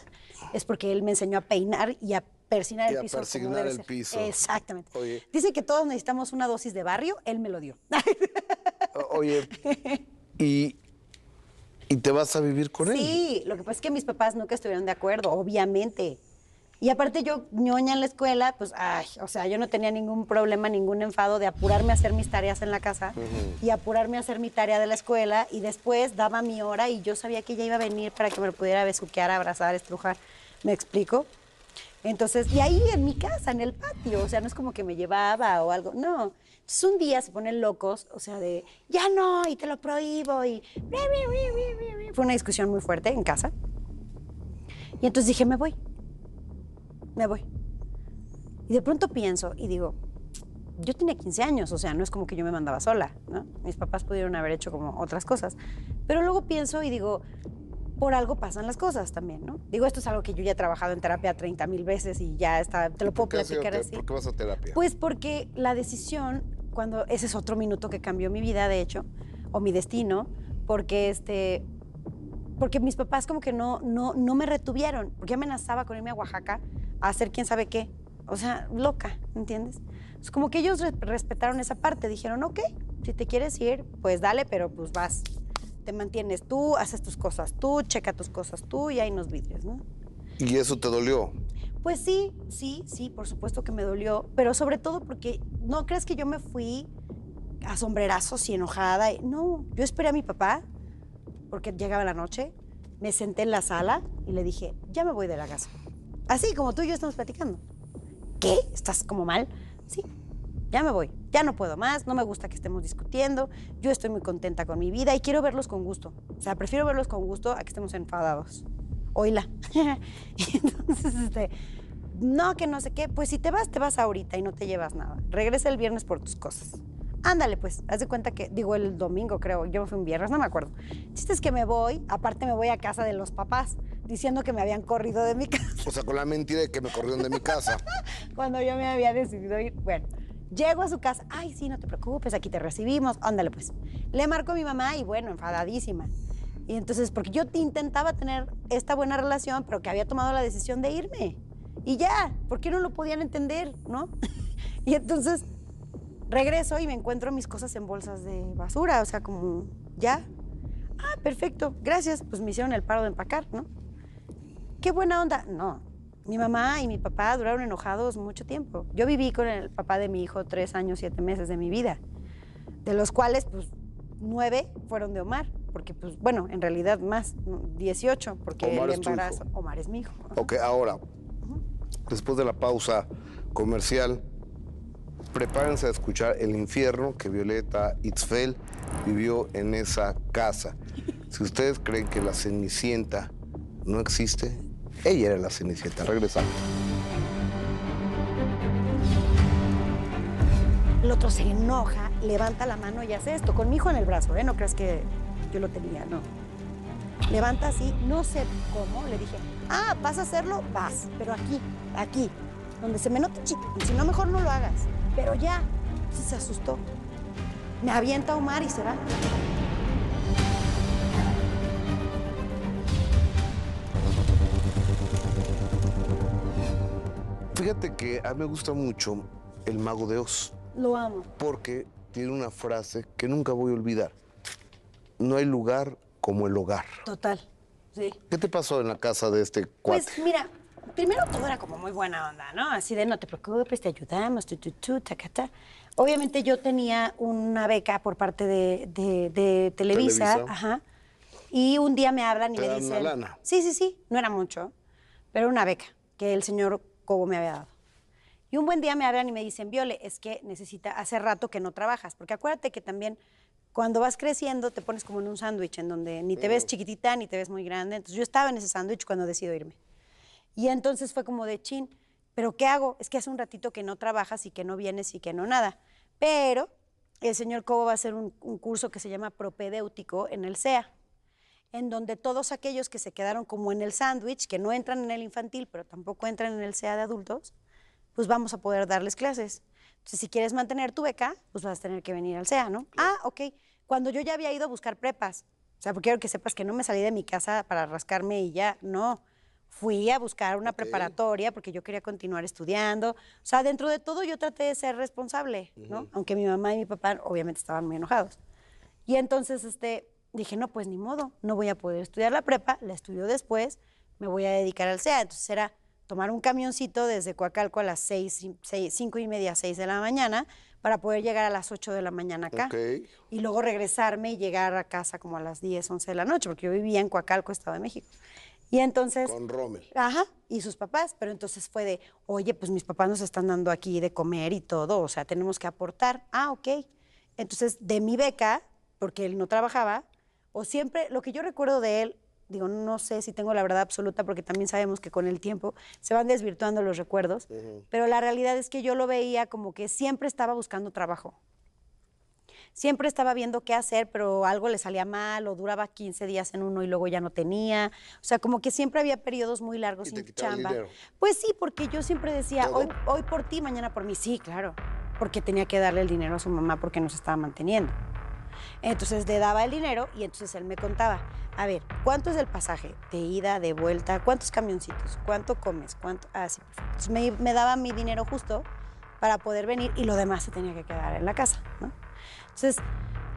es porque él me enseñó a peinar y a persignar Y el a piso. persignar como debe el ser. piso. Exactamente. Oye. Dice que todos necesitamos una dosis de barrio, él me lo dio. Oye, ¿y te vas a vivir con él? Sí, lo que pasa es que mis papás nunca estuvieron de acuerdo, obviamente. Y aparte yo, ñoña en la escuela, pues, o sea, yo no tenía ningún problema, ningún enfado de apurarme a hacer mis tareas en la casa y apurarme a hacer mi tarea de la escuela y después daba mi hora y yo sabía que ella iba a venir para que me lo pudiera besuquear, abrazar, estrujar. ¿Me explico? Entonces, y ahí en mi casa, en el patio, o sea, no es como que me llevaba o algo, no. Entonces un día se ponen locos, o sea, de, ya no, y te lo prohíbo, y... Fue una discusión muy fuerte en casa. Y entonces dije, me voy. Y de pronto pienso y digo, yo tenía 15 años, o sea, no es como que yo me mandaba sola, ¿no? Mis papás pudieron haber hecho como otras cosas. Pero luego pienso y digo, por algo pasan las cosas también, ¿no? Digo, esto es algo que yo ya he trabajado en terapia 30,000 veces y ya está, te lo puedo platicar así. ¿Por qué vas a terapia? Pues porque la decisión, ese es otro minuto que cambió mi vida, de hecho, o mi destino, porque mis papás como que no me retuvieron, porque yo amenazaba con irme a Oaxaca a hacer quién sabe qué. O sea, loca, ¿entiendes? Es como que ellos respetaron esa parte, dijeron, ok, si te quieres ir, pues dale, pero pues vas. Te mantienes tú, haces tus cosas tú, checa tus cosas tú y ahí nos vidrios, ¿no? ¿Y eso te dolió? Pues sí, por supuesto que me dolió, pero sobre todo porque no crees que yo me fui a sombrerazos y enojada. No, yo esperé a mi papá porque llegaba la noche, me senté en la sala y le dije, ya me voy de la casa. Así como tú y yo estamos platicando. ¿Qué? ¿Estás como mal? Sí, ya me voy, ya no puedo más, no me gusta que estemos discutiendo, yo estoy muy contenta con mi vida y quiero verlos con gusto. O sea, prefiero verlos con gusto a que estemos enfadados. Oíla. Y entonces, no, que no sé qué, pues si te vas ahorita y no te llevas nada. Regresa el viernes por tus cosas. Ándale, pues, haz de cuenta que, digo, el domingo creo, yo me fui un viernes, no me acuerdo. El chiste es que me voy, aparte me voy a casa de los papás, diciendo que me habían corrido de mi casa. O sea, con la mentira de que me corrieron de mi casa. Cuando yo me había decidido ir, bueno, llego a su casa, ay, sí, no te preocupes, aquí te recibimos, ándale, pues. Le marco a mi mamá y bueno, enfadadísima. Y entonces, porque yo intentaba tener esta buena relación, pero que había tomado la decisión de irme. Y ya, ¿por qué no lo podían entender, no? Y entonces regreso y me encuentro mis cosas en bolsas de basura, o sea, como, ¿ya? Ah, perfecto, gracias. Pues me hicieron el paro de empacar, ¿no? Qué buena onda. No, mi mamá y mi papá duraron enojados mucho tiempo. Yo viví con el papá de mi hijo 3 años, 7 meses de mi vida, de los cuales, pues, 9 fueron de Omar. Porque, pues, bueno, en realidad más, 18, porque Omar el es tu embarazo. hijo. Omar es mi hijo. Ok, ahora, después de la pausa comercial, prepárense a escuchar el infierno que Violeta Itzfeld vivió en esa casa. Si ustedes creen que la Cenicienta no existe, ella era la Cenicienta. Regresamos. El otro se enoja, levanta la mano y hace esto, con mi hijo en el brazo, ¿eh? No creas que yo lo tenía, no. Levanta así, no sé cómo, le dije, ah, ¿vas a hacerlo? Vas, pero aquí, donde se me note chiquito, si no, mejor no lo hagas. Pero ya, sí se asustó. Me avienta a Omar y se va. Fíjate que a mí me gusta mucho El Mago de Oz, Lo amo. porque tiene una frase que nunca voy a olvidar. No hay lugar como el hogar. Total, sí. ¿Qué te pasó en la casa de este cuate? Pues mira, primero todo era como muy buena onda, ¿no? Así de no te preocupes, te ayudamos, tacata. Obviamente yo tenía una beca por parte de Televisa, Televisa. ajá. Y un día me hablan y ¿Te me dan dicen... una lana? Sí, no era mucho, pero una beca que el señor Cobo me había dado. Y un buen día me hablan y me dicen, Viole, es que hace rato que no trabajas, porque acuérdate que también cuando vas creciendo te pones como en un sándwich en donde ni te ves chiquitita ni te ves muy grande. Entonces yo estaba en ese sándwich cuando decido irme. Y entonces fue como de chin, ¿pero qué hago? Es que hace un ratito que no trabajas y que no vienes y que no nada. Pero el señor Cobo va a hacer un curso que se llama propedéutico en el CEA, en donde todos aquellos que se quedaron como en el sándwich, que no entran en el infantil, pero tampoco entran en el CEA de adultos, pues vamos a poder darles clases. Entonces, si quieres mantener tu beca, pues vas a tener que venir al CEA, ¿no? Ah, ok. Cuando yo ya había ido a buscar prepas, o sea, porque quiero que sepas que no me salí de mi casa para rascarme y ya, no. Fui a buscar una preparatoria porque yo quería continuar estudiando. O sea, dentro de todo yo traté de ser responsable, ¿no? Aunque mi mamá y mi papá obviamente estaban muy enojados. Y entonces dije, no, pues ni modo, no voy a poder estudiar la prepa, la estudio después, me voy a dedicar al CEA. Entonces era tomar un camioncito desde Coacalco a las 5:30, 6 de la mañana para poder llegar a las 8 de la mañana acá. Ok. Y luego regresarme y llegar a casa como a las 10, 11 de la noche, porque yo vivía en Coacalco, Estado de México. Y entonces... Con Rommel. Ajá, y sus papás, pero entonces fue de, oye, pues mis papás nos están dando aquí de comer y todo, o sea, tenemos que aportar. Ah, ok. Entonces, de mi beca, porque él no trabajaba, o siempre, lo que yo recuerdo de él, digo, no sé si tengo la verdad absoluta, porque también sabemos que con el tiempo se van desvirtuando los recuerdos, pero la realidad es que yo lo veía como que siempre estaba buscando trabajo. Siempre estaba viendo qué hacer, pero algo le salía mal o duraba 15 días en uno y luego ya no tenía. O sea, como que siempre había periodos muy largos Y te sin quitaba el chamba. dinero. Pues sí, porque yo siempre decía, ¿Todo? hoy por ti, mañana por mí. Sí, claro, porque tenía que darle el dinero a su mamá porque nos estaba manteniendo. Entonces le daba el dinero y entonces él me contaba, a ver, ¿cuánto es el pasaje? De ida, de vuelta, ¿cuántos camioncitos? ¿Cuánto comes? ¿Cuánto? Ah, sí, perfecto. Entonces me daba mi dinero justo para poder venir y lo demás se tenía que quedar en la casa, ¿no? Entonces,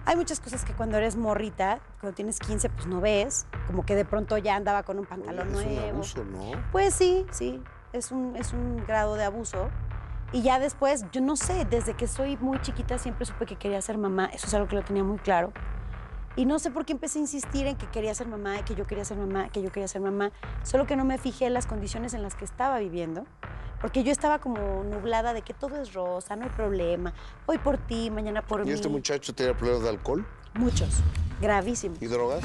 hay muchas cosas que cuando eres morrita, cuando tienes 15, pues no ves, como que de pronto ya andaba con un pantalón Oye, nuevo. es un abuso, ¿no? Pues sí, es un grado de abuso. Y ya después, yo no sé, desde que soy muy chiquita siempre supe que quería ser mamá, eso es algo que lo tenía muy claro. Y no sé por qué empecé a insistir en que quería ser mamá, que yo quería ser mamá, que yo quería ser mamá, solo que no me fijé en las condiciones en las que estaba viviendo, porque yo estaba como nublada de que todo es rosa, no hay problema, hoy por ti, mañana por mí. ¿Y este muchacho tenía problemas de alcohol Muchos, gravísimos. y drogas?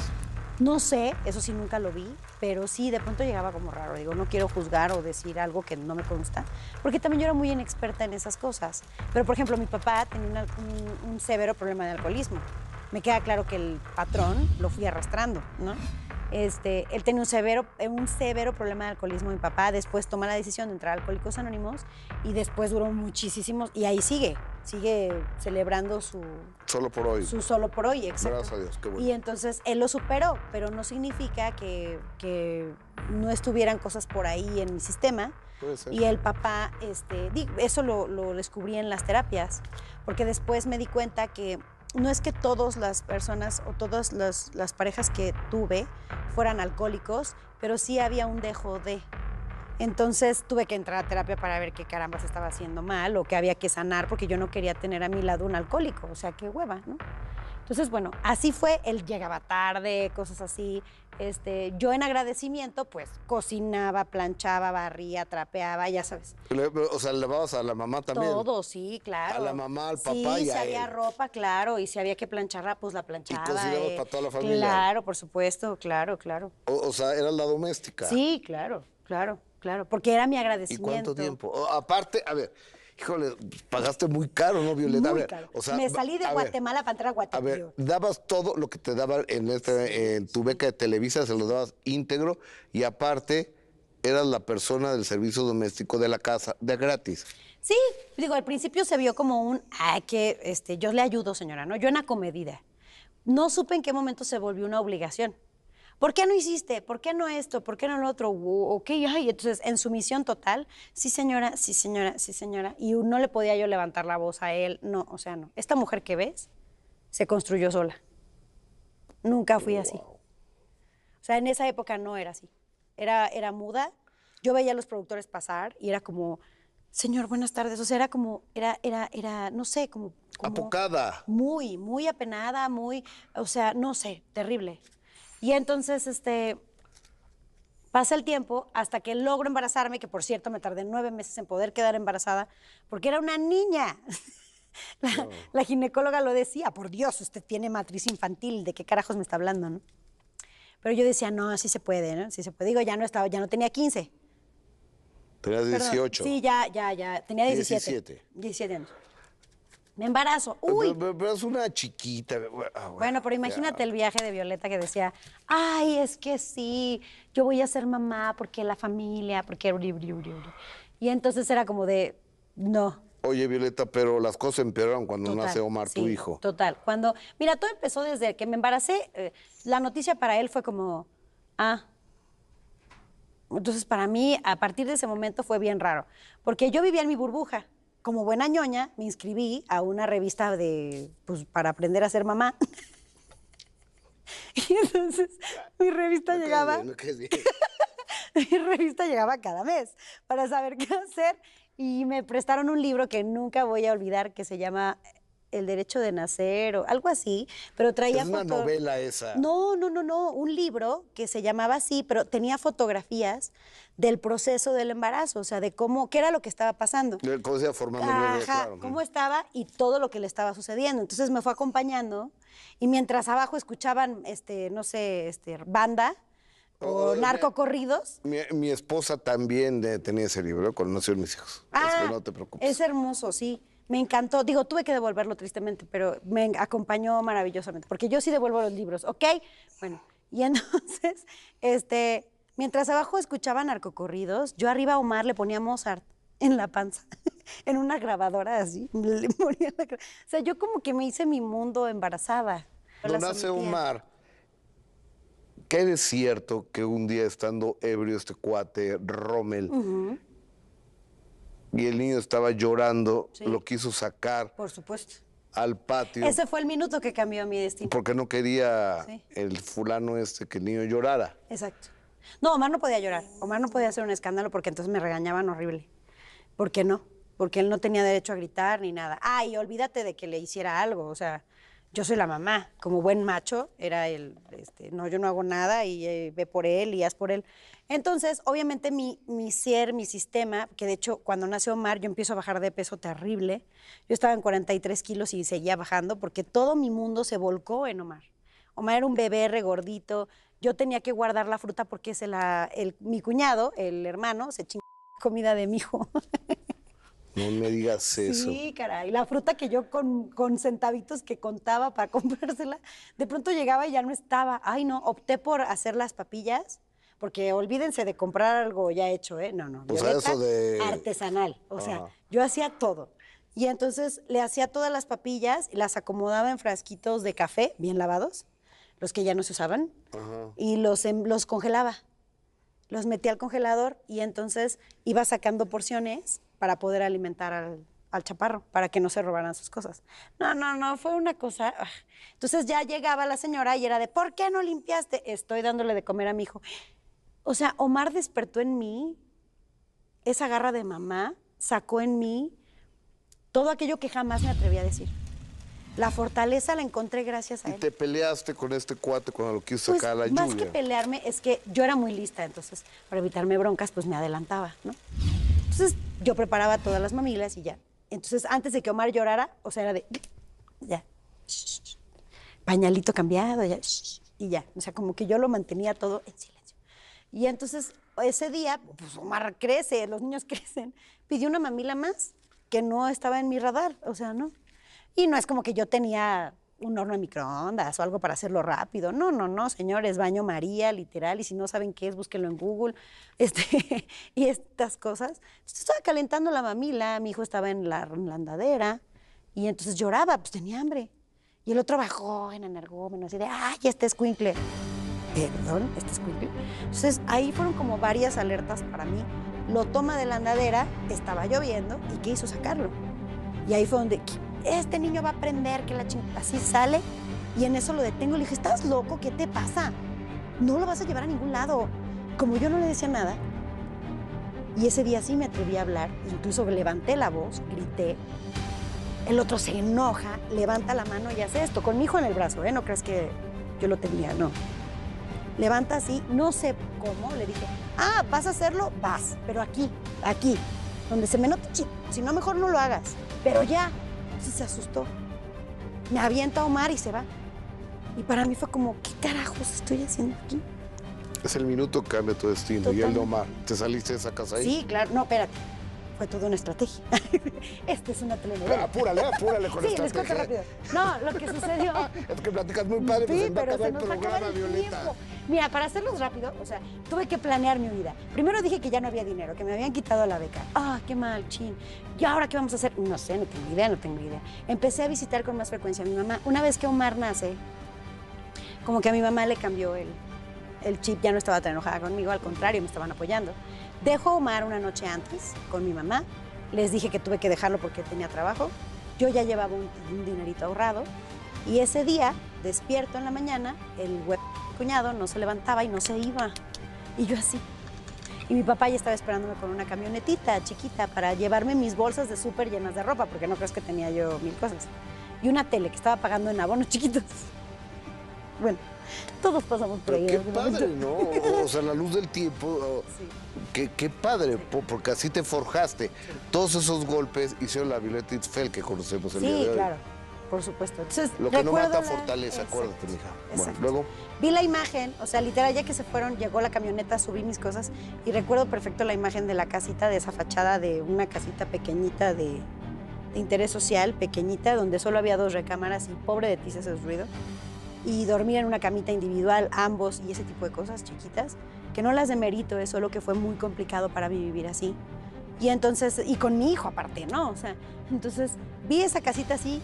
No sé, eso sí nunca lo vi, pero sí, de pronto llegaba como raro. Digo, no quiero juzgar o decir algo que no me consta, porque también yo era muy inexperta en esas cosas. Pero, por ejemplo, mi papá tenía un severo problema de alcoholismo. Me queda claro que el patrón lo fui arrastrando, ¿no? Él tenía un severo problema de alcoholismo, mi papá. Después toma la decisión de entrar a Alcohólicos Anónimos y después duró muchísimos, y ahí sigue celebrando su Solo por hoy. su solo por hoy, exacto. Gracias a Dios, qué bueno. Y entonces él lo superó, pero no significa que no estuvieran cosas por ahí en mi sistema. Puede ser. Y el papá, eso lo descubrí en las terapias, porque después me di cuenta que no es que todas las personas o todas las parejas que tuve fueran alcohólicos, pero sí había un dejo de. Entonces tuve que entrar a terapia para ver qué carambas estaba haciendo mal o qué había que sanar, porque yo no quería tener a mi lado un alcohólico, o sea, qué hueva, ¿no? Entonces, bueno, así fue, él llegaba tarde, cosas así. Yo en agradecimiento, pues, cocinaba, planchaba, barría, trapeaba, ya sabes. O sea, le lavabas a la mamá también. Todo, sí, claro. A la mamá, al papá sí, y a si había él. ropa, claro, y si había que plancharla, pues la planchaba. cocinabas para toda la familia. Claro, por supuesto, claro, claro. O sea, eras la doméstica. Sí, claro, porque era mi ¿Y agradecimiento. cuánto tiempo? Aparte, a ver, híjole, pagaste muy caro, ¿no, Violeta? A Muy ver, caro. o sea, Me salí de a ver, Guatemala para entrar a A Guatemala. ver, dabas todo lo que te daban en tu beca de Televisa, se lo dabas íntegro y aparte eras la persona del servicio doméstico de la casa, de gratis. Sí, digo, al principio se vio como yo le ayudo, señora, ¿no? Yo en acomedida. No supe en qué momento se volvió una obligación. ¿Por qué no hiciste? ¿Por qué no esto? ¿Por qué no lo otro? Ok, ay, entonces, en sumisión total, sí, señora, sí, señora, sí, señora. Y no le podía yo levantar la voz a él, no, o sea, no. Esta mujer que ves se construyó sola. Nunca fui así. O sea, en esa época no era así. Era muda. Yo veía a los productores pasar y era como, señor, buenas tardes. O sea, era como, no sé, como Apocada. muy, muy apenada, o sea, no sé, terrible. Y entonces, pasa el tiempo hasta que logro embarazarme, que por cierto me tardé 9 meses en poder quedar embarazada, porque era una niña. La ginecóloga lo decía, por Dios, usted tiene matriz infantil, ¿de qué carajos me está hablando, no? Pero yo decía, no, sí se puede, ¿no? Sí se puede. Digo, ya no tenía 15. Tenías 18. Sí, ya, tenía 17. 17 años. Me embarazo. Uy. Pero es una chiquita. Bueno, pero imagínate el viaje de Violeta que decía, ay, es que sí, yo voy a ser mamá porque la familia, porque... Y entonces era como de, no. Oye, Violeta, pero las cosas empeoraron cuando Total, nace Omar, tu sí, hijo. Total. Mira, todo empezó desde que me embaracé. La noticia para él fue como, Entonces, para mí, a partir de ese momento fue bien raro, porque yo vivía en mi burbuja. Como buena ñoña, me inscribí a una revista para aprender a ser mamá. Y entonces, mi revista llegaba... Mi revista llegaba cada mes para saber qué hacer. Y me prestaron un libro que nunca voy a olvidar, que se llama El derecho de nacer o algo así, pero traía... Es una novela esa. No, un libro que se llamaba así, pero tenía fotografías del proceso del embarazo, o sea, de qué era lo que estaba pasando. ¿Cómo se iba formando el bebé? Claro. Cómo estaba y todo lo que le estaba sucediendo. Entonces me fue acompañando y mientras abajo escuchaban, banda o narcocorridos. Mi esposa también tenía ese libro cuando nacieron mis hijos. No te preocupes. Es hermoso, sí. Me encantó. Digo, tuve que devolverlo tristemente, pero me acompañó maravillosamente, porque yo sí devuelvo los libros, ¿ok? Bueno, y entonces, mientras abajo escuchaban narcocorridos, yo arriba a Omar le ponía Mozart en la panza, en una grabadora así, le moría o sea, yo como que me hice mi mundo embarazada. Cuando nace Omar, ¿qué es cierto que un día estando ebrio este cuate, Rommel, y el niño estaba llorando, lo quiso sacar por supuesto, al patio? Ese fue el minuto que cambió mi destino. Porque no quería el fulano que el niño llorara. Exacto. No, Omar no podía llorar. Omar no podía hacer un escándalo porque entonces me regañaban horrible. ¿Por qué no? Porque él no tenía derecho a gritar ni nada. Y olvídate de que le hiciera algo. O sea, yo soy la mamá. Como buen macho, era el, no, yo no hago nada y ve por él y haz por él. Entonces, obviamente, mi ser, mi sistema, que de hecho, cuando nació Omar, yo empiezo a bajar de peso terrible. Yo estaba en 43 kilos y seguía bajando porque todo mi mundo se volcó en Omar. Omar era un bebé regordito. Yo tenía que guardar la fruta porque mi cuñado, el hermano, se chingó comida de mi hijo. No me digas eso. Sí, caray. La fruta que yo con centavitos que contaba para comprársela, de pronto llegaba y ya no estaba. Ay, no, opté por hacer las papillas, porque olvídense de comprar algo ya hecho, ¿eh? No. O sea, eso de... artesanal. O sea, yo hacía todo. Y entonces le hacía todas las papillas, las acomodaba en frasquitos de café, bien lavados, los que ya no se usaban, y los congelaba. Los metía al congelador y entonces iba sacando porciones para poder alimentar al chaparro, para que no se robaran sus cosas. No, fue una cosa... Entonces ya llegaba la señora y era de, ¿por qué no limpiaste? Estoy dándole de comer a mi hijo. O sea, Omar despertó en mí esa garra de mamá, sacó en mí todo aquello que jamás me atreví a decir. La fortaleza la encontré gracias a él. ¿Y te peleaste con este cuate cuando lo quiso sacar a la lluvia? Más que pelearme, es que yo era muy lista, entonces, para evitarme broncas, pues me adelantaba, ¿no? Entonces, yo preparaba todas las mamilas y ya. Entonces, antes de que Omar llorara, o sea, era de, ya, pañalito cambiado, ya, y ya. O sea, como que yo lo mantenía todo en silencio. Y entonces, ese día, pues Omar crece, los niños crecen, pidió una mamila más que no estaba en mi radar, o sea, no. Y no es como que yo tenía un horno de microondas o algo para hacerlo rápido. No, señores, baño María, literal, y si no saben qué es, búsquenlo en Google. Y estas cosas. Entonces, estaba calentando la mamila, mi hijo estaba en la andadera, y entonces lloraba, pues tenía hambre. Y el otro bajó en energúmeno, así de, ¡ay, este escuincle! ¿Perdón? ¿Este escuincle? Entonces, ahí fueron como varias alertas para mí. Lo toma de la andadera, estaba lloviendo, y quiso sacarlo. Y ahí fue donde... este niño va a aprender que la chingada. Así sale y en eso lo detengo. Le dije, ¿estás loco? ¿Qué te pasa? No lo vas a llevar a ningún lado. Como yo no le decía nada, y ese día sí me atreví a hablar, incluso levanté la voz, grité. El otro se enoja, levanta la mano y hace esto, con mi hijo en el brazo, ¿eh? No crees que yo lo tenía, no. Levanta así, no sé cómo, le dije, ¿vas a hacerlo? Vas, pero aquí, donde se me note, si no, mejor no lo hagas. Pero ya. Entonces se asustó. Me avienta a Omar y se va. Y para mí fue como, ¿qué carajos estoy haciendo aquí? Es el minuto que cambia tu destino. Totalmente. Y el de Omar, ¿te saliste de esa casa ahí? Sí, claro. No, espérate. Fue toda una estrategia. Esta es una telenovela. Apúrale con sí, estrategia. les cuento rápido. No, lo que sucedió... Es que platicas muy padre, sí, pues pero se nos va a programa, acabar el Violeta. tiempo. Mira, para hacerlos rápido, o sea, tuve que planear mi vida. Primero dije que ya no había dinero, que me habían quitado la beca. Qué mal, chin. ¿Y ahora qué vamos a hacer? No sé, no tengo idea. Empecé a visitar con más frecuencia a mi mamá. Una vez que Omar nace, como que a mi mamá le cambió el chip, ya no estaba tan enojada conmigo, al contrario, me estaban apoyando. Dejo a Omar una noche antes con mi mamá. Les dije que tuve que dejarlo porque tenía trabajo. Yo ya llevaba un dinerito ahorrado. Y ese día, despierto en la mañana, el cuñado no se levantaba y no se iba. Y yo así. Y mi papá ya estaba esperándome con una camionetita chiquita para llevarme mis bolsas de súper llenas de ropa, porque no crees que tenía yo 1000 cosas. Y una tele que estaba pagando en abonos chiquitos. Bueno, todos pasamos por ahí. Qué padre, ¿no? O sea, la luz del tiempo. Sí. Qué padre, porque así te forjaste. Sí. Todos esos golpes hicieron la Violeta Itzfeld que conocemos el día de hoy. Sí, claro, por supuesto. Entonces, lo que no mata fortaleza, acuérdate, mija. Bueno, luego... Vi la imagen, o sea, literal, ya que se fueron, llegó la camioneta, subí mis cosas y recuerdo perfecto la imagen de la casita, de esa fachada de una casita pequeñita de interés social, pequeñita, donde solo había 2 recámaras y pobre de ti se hace ruido. Y dormir en una camita individual, ambos, y ese tipo de cosas chiquitas, que no las demerito, es solo que fue muy complicado para mí vivir así. Y entonces, y con mi hijo aparte, ¿no? O sea, entonces vi esa casita así,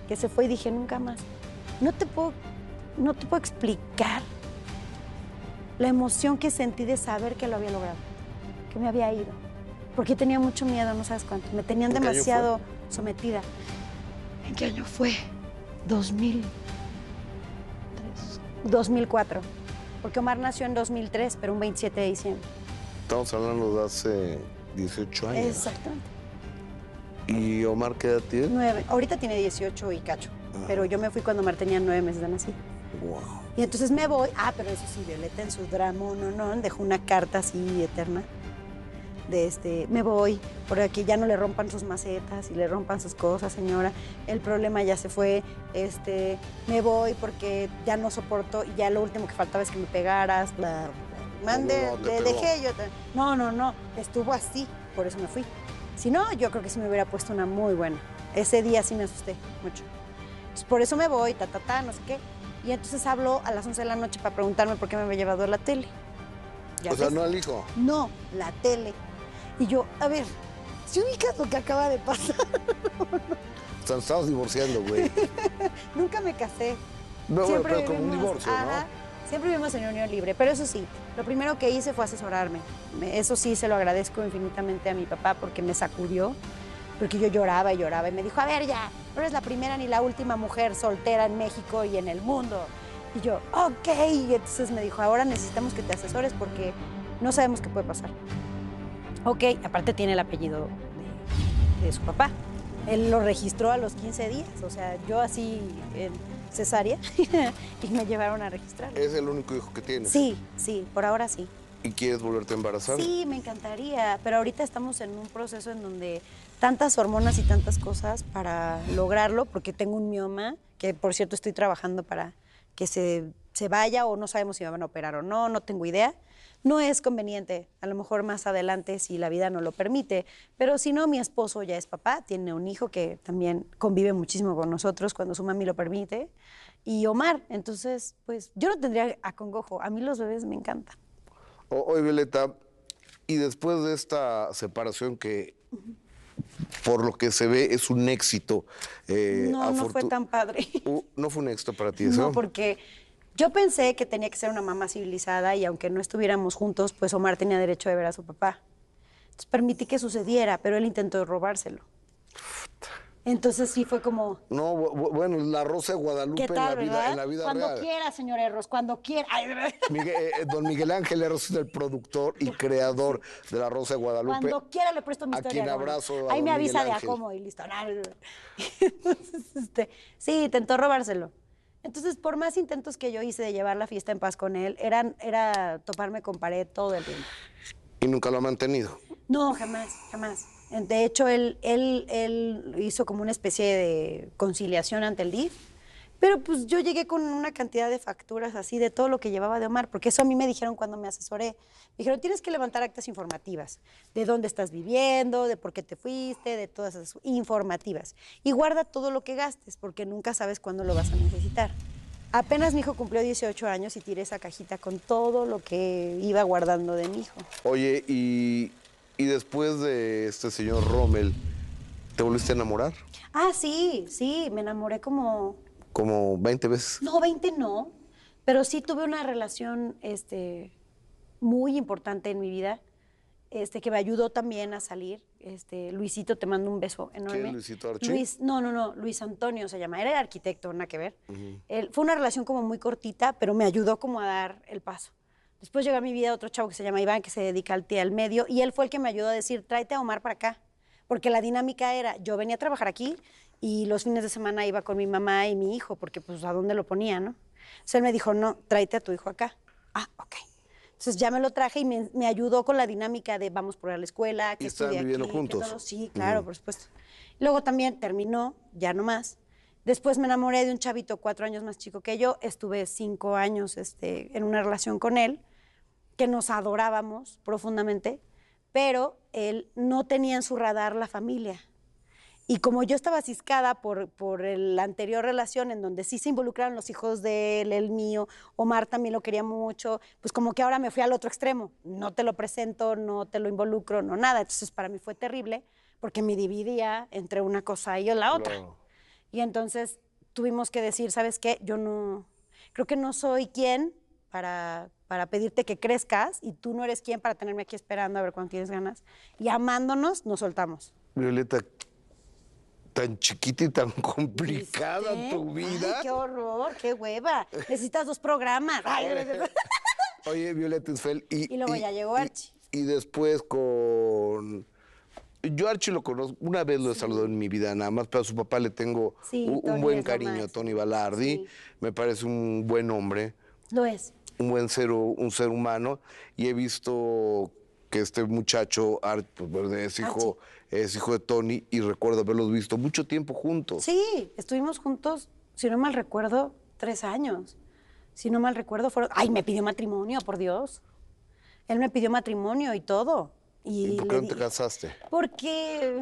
que se fue y dije, nunca más. No te puedo explicar la emoción que sentí de saber que lo había logrado, que me había ido. Porque tenía mucho miedo, no sabes cuánto. Me tenían demasiado sometida. ¿En qué año fue? 2004. Porque Omar nació en 2003, pero un 27 de diciembre. Estamos hablando de hace 18 años. Exactamente. ¿Y Omar qué edad tiene? 9. Ahorita tiene 18 y cacho. Pero yo me fui cuando Omar tenía 9 meses de nacido. Wow. Y entonces me voy. Ah, pero eso sí, Violeta en su drama, no, dejó una carta así eterna. Me voy, porque ya no le rompan sus macetas y le rompan sus cosas, señora. El problema ya se fue. Me voy porque ya no soporto y ya lo último que faltaba es que me pegaras. Bla, bla. Mande, te dejé yo. No, estuvo así, por eso me fui. Si no, yo creo que sí me hubiera puesto una muy buena. Ese día sí me asusté mucho. Entonces, por eso me voy, no sé qué. Y entonces habló a las 11 de la noche para preguntarme por qué me había llevado a la tele. O sea, ¿no al hijo? No, la tele. Y yo, a ver, ¿si ubicas lo que acaba de pasar? O sea, estamos divorciando, güey. Nunca me casé. No, bueno, pero como un divorcio, ¿no? Siempre vivimos en unión libre, pero eso sí, lo primero que hice fue asesorarme. Eso sí, se lo agradezco infinitamente a mi papá porque me sacudió, porque yo lloraba y lloraba y me dijo, a ver ya, no eres la primera ni la última mujer soltera en México y en el mundo. Y yo, ok, y entonces me dijo, ahora necesitamos que te asesores porque no sabemos qué puede pasar. Ok, aparte tiene el apellido de su papá. Él lo registró a los 15 días, o sea, yo así en cesárea y me llevaron a registrarlo. ¿Es el único hijo que tienes? Sí, por ahora sí. ¿Y quieres volverte a embarazar? Sí, me encantaría, pero ahorita estamos en un proceso en donde tantas hormonas y tantas cosas para lograrlo, porque tengo un mioma, que por cierto estoy trabajando para que se vaya o no sabemos si me van a operar o no, no tengo idea. No es conveniente, a lo mejor más adelante si la vida no lo permite, pero si no, mi esposo ya es papá, tiene un hijo que también convive muchísimo con nosotros cuando su mami lo permite, y Omar, entonces, pues yo no tendría acongojo, a mí los bebés me encantan. Oye, Violeta, y después de esta separación que, por lo que se ve, es un éxito. No fue tan padre. ¿No fue un éxito para ti eso? No, porque yo pensé que tenía que ser una mamá civilizada y aunque no estuviéramos juntos, pues Omar tenía derecho de ver a su papá. Entonces permití que sucediera, pero él intentó robárselo. Entonces sí fue como... No, bueno, la Rosa de Guadalupe ¿qué tal, en la vida cuando real. Cuando quiera, señor Erros, cuando quiera. Don Miguel Ángel Erros es el productor y creador de la Rosa de Guadalupe. Cuando quiera le presto mi historia. A quien abrazo. Ahí me avisa de a cómo y listo. Entonces, sí, intentó robárselo. Entonces, por más intentos que yo hice de llevar la fiesta en paz con él, era toparme con pared todo el tiempo. ¿Y nunca lo ha mantenido? No, jamás. De hecho, él hizo como una especie de conciliación ante el DIF, pero pues yo llegué con una cantidad de facturas así de todo lo que llevaba de Omar, porque eso a mí me dijeron cuando me asesoré. Me dijeron, tienes que levantar actas informativas, de dónde estás viviendo, de por qué te fuiste, de todas esas informativas. Y guarda todo lo que gastes, porque nunca sabes cuándo lo vas a necesitar. Apenas mi hijo cumplió 18 años y tiré esa cajita con todo lo que iba guardando de mi hijo. Oye, y después de este señor Rommel, ¿te volviste a enamorar? Ah, sí, me enamoré como... ¿Como 20 veces? No, 20 no, pero sí tuve una relación muy importante en mi vida, que me ayudó también a salir. Luisito, te mando un beso enorme. ¿Quién, Luisito Archie? No, Luis Antonio se llama, era el arquitecto, nada que ver. Fue una relación como muy cortita, pero me ayudó como a dar el paso. Después llegó a mi vida otro chavo que se llama Iván, que se dedica al medio, y él fue el que me ayudó a decir, tráete a Omar para acá. Porque la dinámica era, yo venía a trabajar aquí y los fines de semana iba con mi mamá y mi hijo, porque pues a dónde lo ponía, ¿no? Entonces él me dijo, no, tráete a tu hijo acá. Ah, ok. Entonces ya me lo traje y me ayudó con la dinámica de vamos por la escuela, que están viviendo juntos. Sí, claro, por supuesto. Luego también terminó, ya no más. Después me enamoré de un chavito 4 años más chico que yo. Estuve 5 años en una relación con él, que nos adorábamos profundamente, pero él no tenía en su radar la familia. Y como yo estaba ciscada por la anterior relación en donde sí se involucraron los hijos de él, el mío, Omar también lo quería mucho, pues como que ahora me fui al otro extremo. No te lo presento, no te lo involucro, no nada. Entonces para mí fue terrible porque me dividía entre una cosa y la otra. Claro. Y entonces tuvimos que decir, ¿sabes qué? Yo no, creo que no soy quien para pedirte que crezcas y tú no eres quien para tenerme aquí esperando a ver cuándo tienes ganas. Y amándonos, nos soltamos. Violeta, tan chiquita y tan complicada ¿Viste? tu vida. Ay, qué horror, qué hueva. Necesitas 2 programas. Ay, Oye, Violeta Isfel. Y luego ya llegó Archie. Y después con... Yo a Archie lo conozco, una vez lo he saludado en mi vida nada más, pero a su papá le tengo Sí, un Tony buen es lo cariño, máximo. Tony Balardi. Sí. Me parece un buen hombre, Lo es. un ser humano. Y he visto que este muchacho, pues, es hijo de Tony, y recuerdo haberlos visto mucho tiempo juntos. Sí, estuvimos juntos, si no mal recuerdo, 3 años. Si no mal recuerdo, fueron... Ay, me pidió matrimonio, por Dios. Él me pidió matrimonio y todo. ¿Y por qué le no te di- casaste? Porque,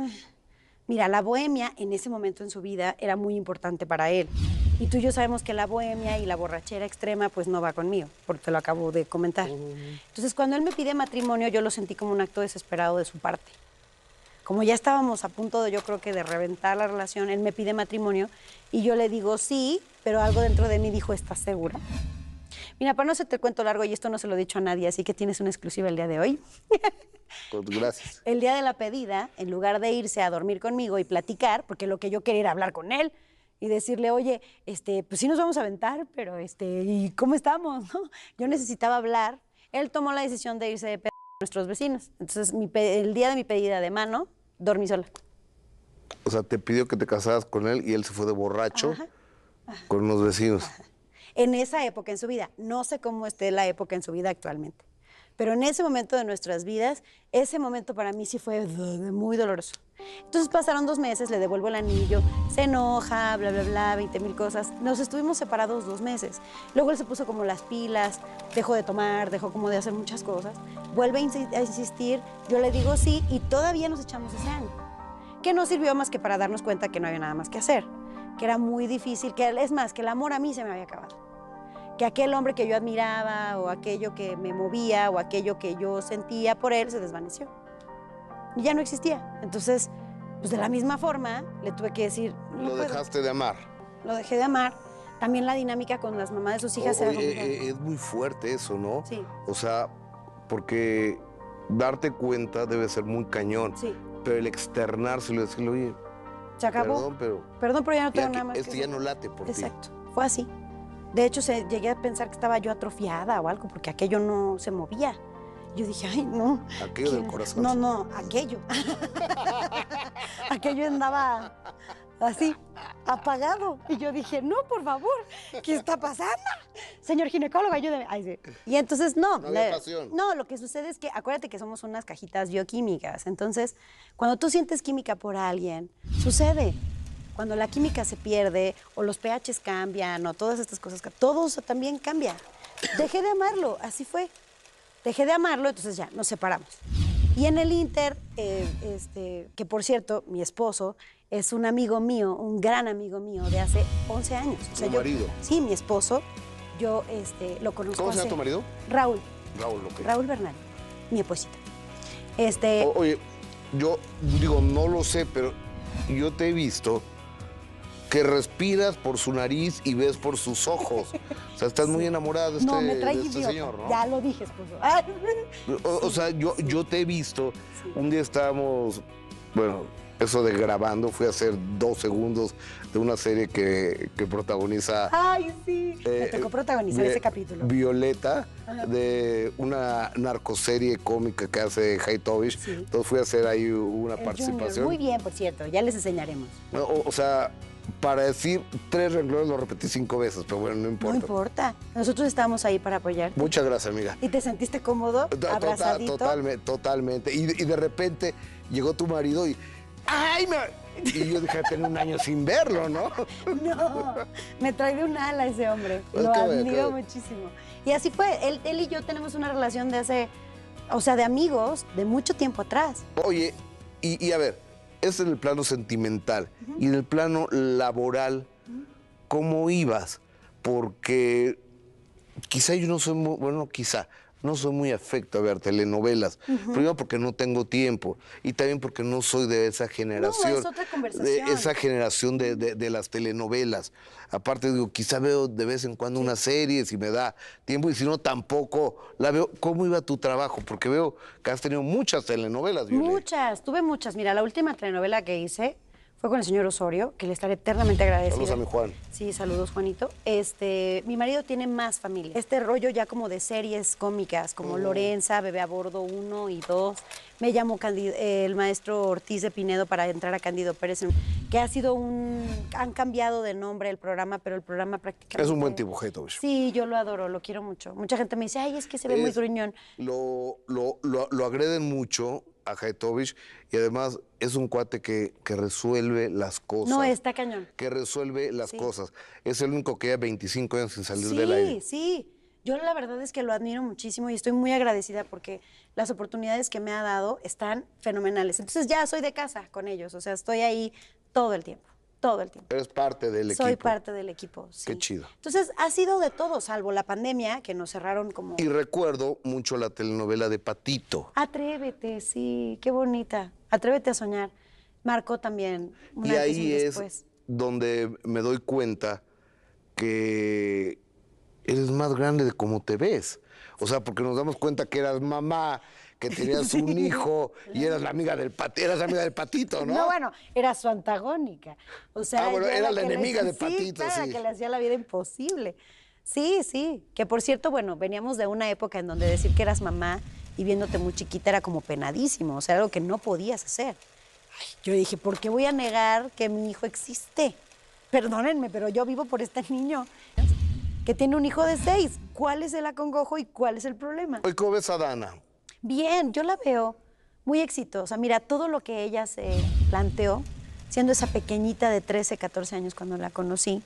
mira, la bohemia en ese momento en su vida era muy importante para él. Y tú y yo sabemos que la bohemia y la borrachera extrema pues no va conmigo, porque te lo acabo de comentar. Entonces, cuando él me pide matrimonio, yo lo sentí como un acto desesperado de su parte. Como ya estábamos a punto de, yo creo que de reventar la relación, él me pide matrimonio y yo le digo sí, pero algo dentro de mí dijo, ¿estás segura? Mira, para no hacerte el cuento largo, y esto no se lo he dicho a nadie, así que tienes una exclusiva el día de hoy. Pues, gracias. El día de la pedida, en lugar de irse a dormir conmigo y platicar, porque lo que yo quería era hablar con él y decirle, oye, pues sí nos vamos a aventar, pero ¿y cómo estamos? ¿No? Yo necesitaba hablar. Él tomó la decisión de irse de pedo con nuestros vecinos. Entonces, el día de mi pedida de mano, dormí sola. O sea, te pidió que te casaras con él y él se fue de borracho Ajá. con unos vecinos. En esa época en su vida. No sé cómo esté la época en su vida actualmente. Pero en ese momento de nuestras vidas, ese momento para mí sí fue muy doloroso. Entonces pasaron 2 meses, le devuelvo el anillo, se enoja, bla, bla, bla, 20,000 cosas. Nos estuvimos separados 2 meses. Luego él se puso como las pilas, dejó de tomar, dejó como de hacer muchas cosas. Vuelve a insistir, yo le digo sí y todavía nos echamos ese año. Que no sirvió más que para darnos cuenta que no había nada más que hacer, que era muy difícil, que es más, que el amor a mí se me había acabado. Que aquel hombre que yo admiraba o aquello que me movía o aquello que yo sentía por él se desvaneció. Y ya no existía. Entonces, pues de la misma forma, le tuve que decir... no Lo puedo. dejaste de amar. Lo dejé de amar. También la dinámica con las mamás de sus hijas era complicada. Es muy fuerte eso, ¿no? Sí. O sea, porque darte cuenta debe ser muy cañón. Sí. Pero el externárselo y decirle, oye, Se acabó. Perdón, pero ya no tengo nada más. esto ya no late por ti. Exacto. Fue así. De hecho, llegué a pensar que estaba yo atrofiada o algo, porque aquello no se movía. Yo dije, ay, no. Aquello del corazón. No, aquello. Aquello andaba así, apagado. Y yo dije, no, por favor, ¿qué está pasando? Señor ginecólogo, ayúdeme. Ay, sí. Y entonces, no. No había pasión. No, lo que sucede es que, acuérdate que somos unas cajitas bioquímicas. Entonces, cuando tú sientes química por alguien, sucede. Cuando la química se pierde, o los pHs cambian, o todas estas cosas, todo eso también cambia. Dejé de amarlo, así fue. Dejé de amarlo, entonces ya, nos separamos. Y en el Inter, que por cierto, mi esposo es un amigo mío, un gran amigo mío de hace 11 años. O sea, ¿Tu marido? Sí, mi esposo. Yo lo conozco ¿Cómo se hace... llama tu marido? Raúl. Raúl, ok. Raúl Bernal, mi esposito. Oye, yo digo, no lo sé, pero yo te he visto que respiras por su nariz y ves por sus ojos. O sea, estás muy enamorada de No, me trae de este idiota. señor, ¿no? Ya lo dije, esposo. Ay. O sea, yo te he visto. Un día estábamos, bueno, eso de grabando, fui a hacer 2 segundos de una serie que protagoniza Ay, sí. Me tocó protagonizar ese capítulo. Violeta, Ajá. de una narcoserie cómica que hace Haitovich. Sí. Entonces fui a hacer ahí una El participación. Junior. Muy bien, por cierto. Ya les enseñaremos. No, o sea, para decir 3 renglones lo repetí 5 veces, pero bueno, no importa. No importa. Nosotros estamos ahí para apoyarte. Muchas gracias, amiga. ¿Y te sentiste cómodo? Abrazadito. Totalmente. Y de repente llegó tu marido y... ¡Ay, Y yo dije, tengo un año sin verlo, ¿no? No, me trae de un ala ese hombre. Pues Lo qué bueno, admiro qué bueno. muchísimo. Y así fue. Él y yo tenemos una relación de hace, o sea, de amigos de mucho tiempo atrás. Oye, y a ver, es en el plano sentimental. Y en el plano laboral, ¿cómo ibas? Porque quizá yo no soy muy, bueno, quizá no soy muy afecto a ver telenovelas. Primero porque no tengo tiempo y también porque no soy de esa generación. No, es otra conversación. De esa generación de las telenovelas. Aparte, digo, quizá veo de vez en cuando una serie si me da tiempo y si no, tampoco la veo. ¿Cómo iba tu trabajo? Porque veo que has tenido muchas telenovelas, Violet. Muchas, tuve muchas. Mira, la última telenovela que hice fue con el señor Osorio, que le estaré eternamente agradecida. Saludos a mi Juan. Sí, saludos, Juanito. Mi marido tiene más familia. Este rollo ya como de series cómicas, como Lorenza, Bebé a Bordo 1 y 2. Me llamó el maestro Ortiz de Pinedo para entrar a Cándido Pérez, que ha sido han cambiado de nombre el programa, pero el programa prácticamente... Es un buen tipo, Haitovich. Sí, yo lo adoro, lo quiero mucho. Mucha gente me dice, ay, es que se ve muy gruñón. Lo agreden mucho a Haitovich y además es un cuate que resuelve las cosas. No, está cañón. Que resuelve las cosas. Es el único que lleva 25 años sin salir del Sí, aire. sí. Yo la verdad es que lo admiro muchísimo y estoy muy agradecida porque las oportunidades que me ha dado están fenomenales. Entonces ya soy de casa con ellos, o sea, estoy ahí todo el tiempo, todo el tiempo. Eres parte del equipo. Soy parte del equipo, sí. Qué chido. Entonces ha sido de todo, salvo la pandemia, que nos cerraron como... Y recuerdo mucho la telenovela de Patito. Atrévete, sí, qué bonita. Atrévete a soñar. Marcó también un Y antes y ahí un es después. donde me doy cuenta que eres más grande de cómo te ves. O sea, porque nos damos cuenta que eras mamá, que tenías un hijo y eras la amiga del patito, ¿no? No, bueno, era su antagónica. O sea, bueno, yo era la que enemiga de sí, Patito, claro, sí. que le hacía la vida imposible. Sí, sí. Que por cierto, bueno, veníamos de una época en donde decir que eras mamá y viéndote muy chiquita era como penadísimo, o sea, algo que no podías hacer. Ay, yo dije, ¿por qué voy a negar que mi hijo existe? Perdónenme, pero yo vivo por este niño que tiene un hijo de 6. ¿Cuál es el acongojo y cuál es el problema? Hoy, ¿cómo ves a Dana? Bien, yo la veo muy exitosa. Mira, todo lo que ella se planteó, siendo esa pequeñita de 13, 14 años cuando la conocí,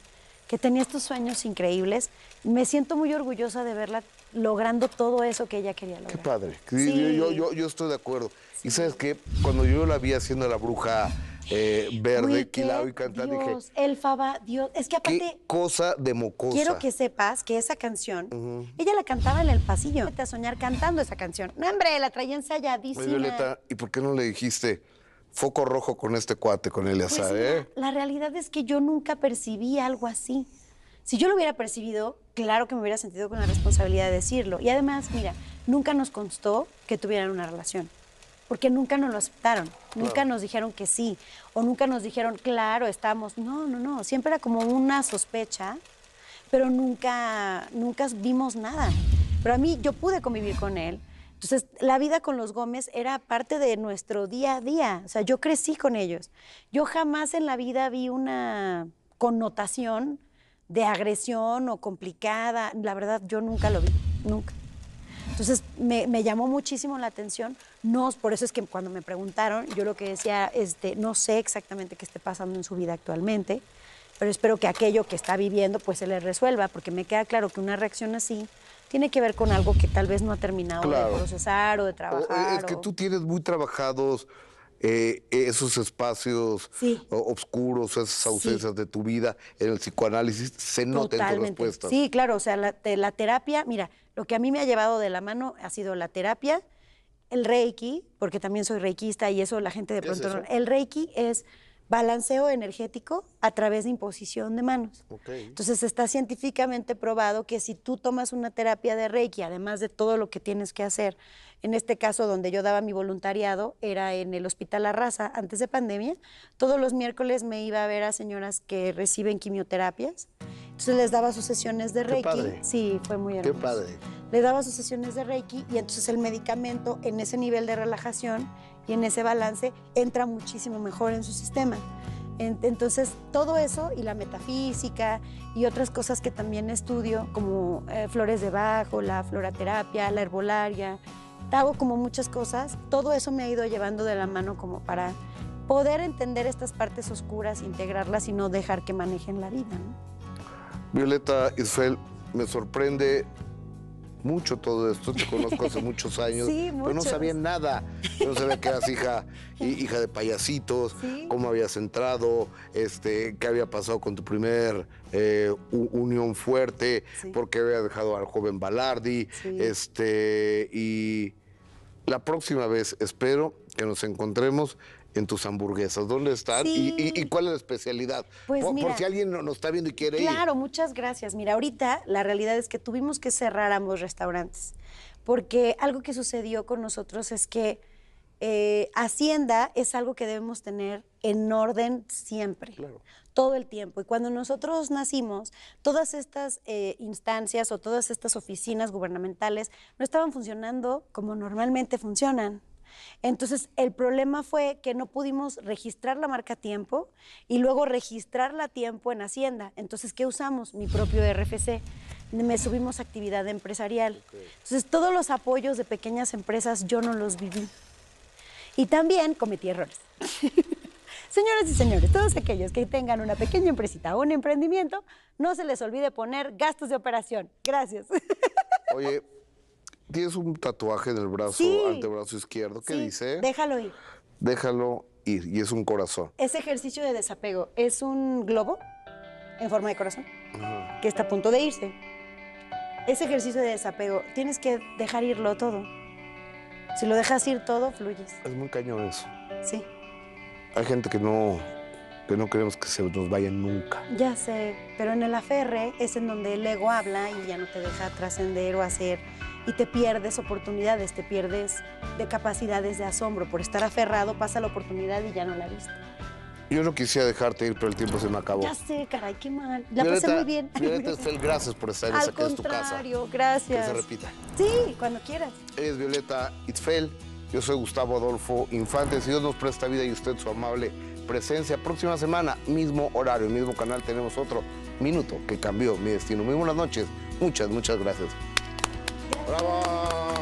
que tenía estos sueños increíbles, me siento muy orgullosa de verla logrando todo eso que ella quería lograr. Qué padre. Sí. Yo estoy de acuerdo. Y sabes que cuando yo la vi haciendo la bruja verde, Uy, Quilao y cantar, dije, Dios, Elfaba, Dios. Es que aparte... qué cosa de mocosa. Quiero que sepas que esa canción, ella la cantaba en el pasillo. Vete a soñar cantando esa canción. No, hombre, la traía ensayadísima. Oye, Violeta, ¿y por qué no le dijiste foco rojo con este cuate, con Eleazar, Pues mira, la realidad es que yo nunca percibí algo así. Si yo lo hubiera percibido, claro que me hubiera sentido con la responsabilidad de decirlo. Y además, mira, nunca nos constó que tuvieran una relación. Porque nunca nos lo aceptaron, nunca nos dijeron que sí, o nunca nos dijeron, claro, estamos. No, no, no, siempre era como una sospecha, pero nunca vimos nada. Pero a mí, yo pude convivir con él. Entonces, la vida con los Gómez era parte de nuestro día a día. O sea, yo crecí con ellos. Yo jamás en la vida vi una connotación de agresión o complicada. La verdad, yo nunca lo vi, nunca. Entonces, me llamó muchísimo la atención. No, por eso es que cuando me preguntaron, yo lo que decía, no sé exactamente qué esté pasando en su vida actualmente, pero espero que aquello que está viviendo, pues se le resuelva, porque me queda claro que una reacción así tiene que ver con algo que tal vez no ha terminado de procesar o de trabajar. Es que tú tienes muy trabajados esos espacios oscuros, esas ausencias de tu vida en el psicoanálisis, se nota en tus respuestas. Sí, claro, o sea, la terapia, mira, lo que a mí me ha llevado de la mano ha sido la terapia, el Reiki, porque también soy reikista y eso la gente de pronto... ¿Qué es eso? El Reiki es balanceo energético a través de imposición de manos. Okay. Entonces está científicamente probado que si tú tomas una terapia de Reiki, además de todo lo que tienes que hacer, en este caso donde yo daba mi voluntariado, era en el Hospital La Raza antes de pandemia, todos los miércoles me iba a ver a señoras que reciben quimioterapias, entonces les daba sus sesiones de Reiki. Qué padre. Sí, fue muy hermoso. Qué padre. Le daba sus sesiones de Reiki y entonces el medicamento en ese nivel de relajación y en ese balance entra muchísimo mejor en su sistema. Entonces, todo eso y la metafísica y otras cosas que también estudio, como flores de Bach, la floraterapia, la herbolaria, hago como muchas cosas, todo eso me ha ido llevando de la mano como para poder entender estas partes oscuras, integrarlas y no dejar que manejen la vida, ¿no? Violeta Isfel, me sorprende mucho todo esto, te conozco hace muchos años, Sí, pero no muchos. sabía nada. Yo no sabía que eras hija de payasitos, Sí. cómo habías entrado, qué había pasado con tu primer unión fuerte, Sí. por qué había dejado al joven Balardi, Sí. y la próxima vez espero que nos encontremos en tus hamburguesas. ¿Dónde están? Sí. ¿Y cuál es la especialidad? Pues por mira, si alguien nos está viendo y quiere ir. Claro, muchas gracias. Mira, ahorita la realidad es que tuvimos que cerrar ambos restaurantes, porque algo que sucedió con nosotros es que Hacienda es algo que debemos tener en orden siempre, Claro. todo el tiempo. Y cuando nosotros nacimos, todas estas instancias o todas estas oficinas gubernamentales no estaban funcionando como normalmente funcionan. Entonces, el problema fue que no pudimos registrar la marca a tiempo y luego registrarla a tiempo en Hacienda. Entonces, ¿qué usamos? Mi propio RFC. Me subimos a actividad empresarial. Entonces, todos los apoyos de pequeñas empresas yo no los viví. Y también cometí errores. Señoras y señores, todos aquellos que tengan una pequeña empresita o un emprendimiento, no se les olvide poner gastos de operación. Gracias. Oye, tienes un tatuaje en el brazo, Sí. antebrazo izquierdo. ¿Qué Sí, dice? déjalo ir. Déjalo ir. Y es un corazón. Ese ejercicio de desapego es un globo en forma de corazón que está a punto de irse. Ese ejercicio de desapego, tienes que dejar irlo todo. Si lo dejas ir todo, fluyes. Es muy cañón eso. Sí, Hay gente que no queremos que se nos vayan nunca. ya sé, pero en el aferre es en donde el ego habla y ya no te deja trascender o hacer y te pierdes oportunidades, te pierdes de capacidades de asombro. Por estar aferrado pasa la oportunidad y ya no la viste. Yo no quisiera dejarte ir, pero el tiempo se me acabó. Ya sé, caray, qué mal. La pasé muy bien. Violeta Isfel, gracias por estar en Al esa que es tu casa. contrario, gracias. Que se repita. Sí, cuando quieras. Es Violeta Isfel, yo soy Gustavo Adolfo Infante. Si Dios nos presta vida y usted su amable presencia, próxima semana, mismo horario, mismo canal, tenemos otro minuto que cambió mi destino. Muy buenas noches, muchas gracias. ¡Bravo!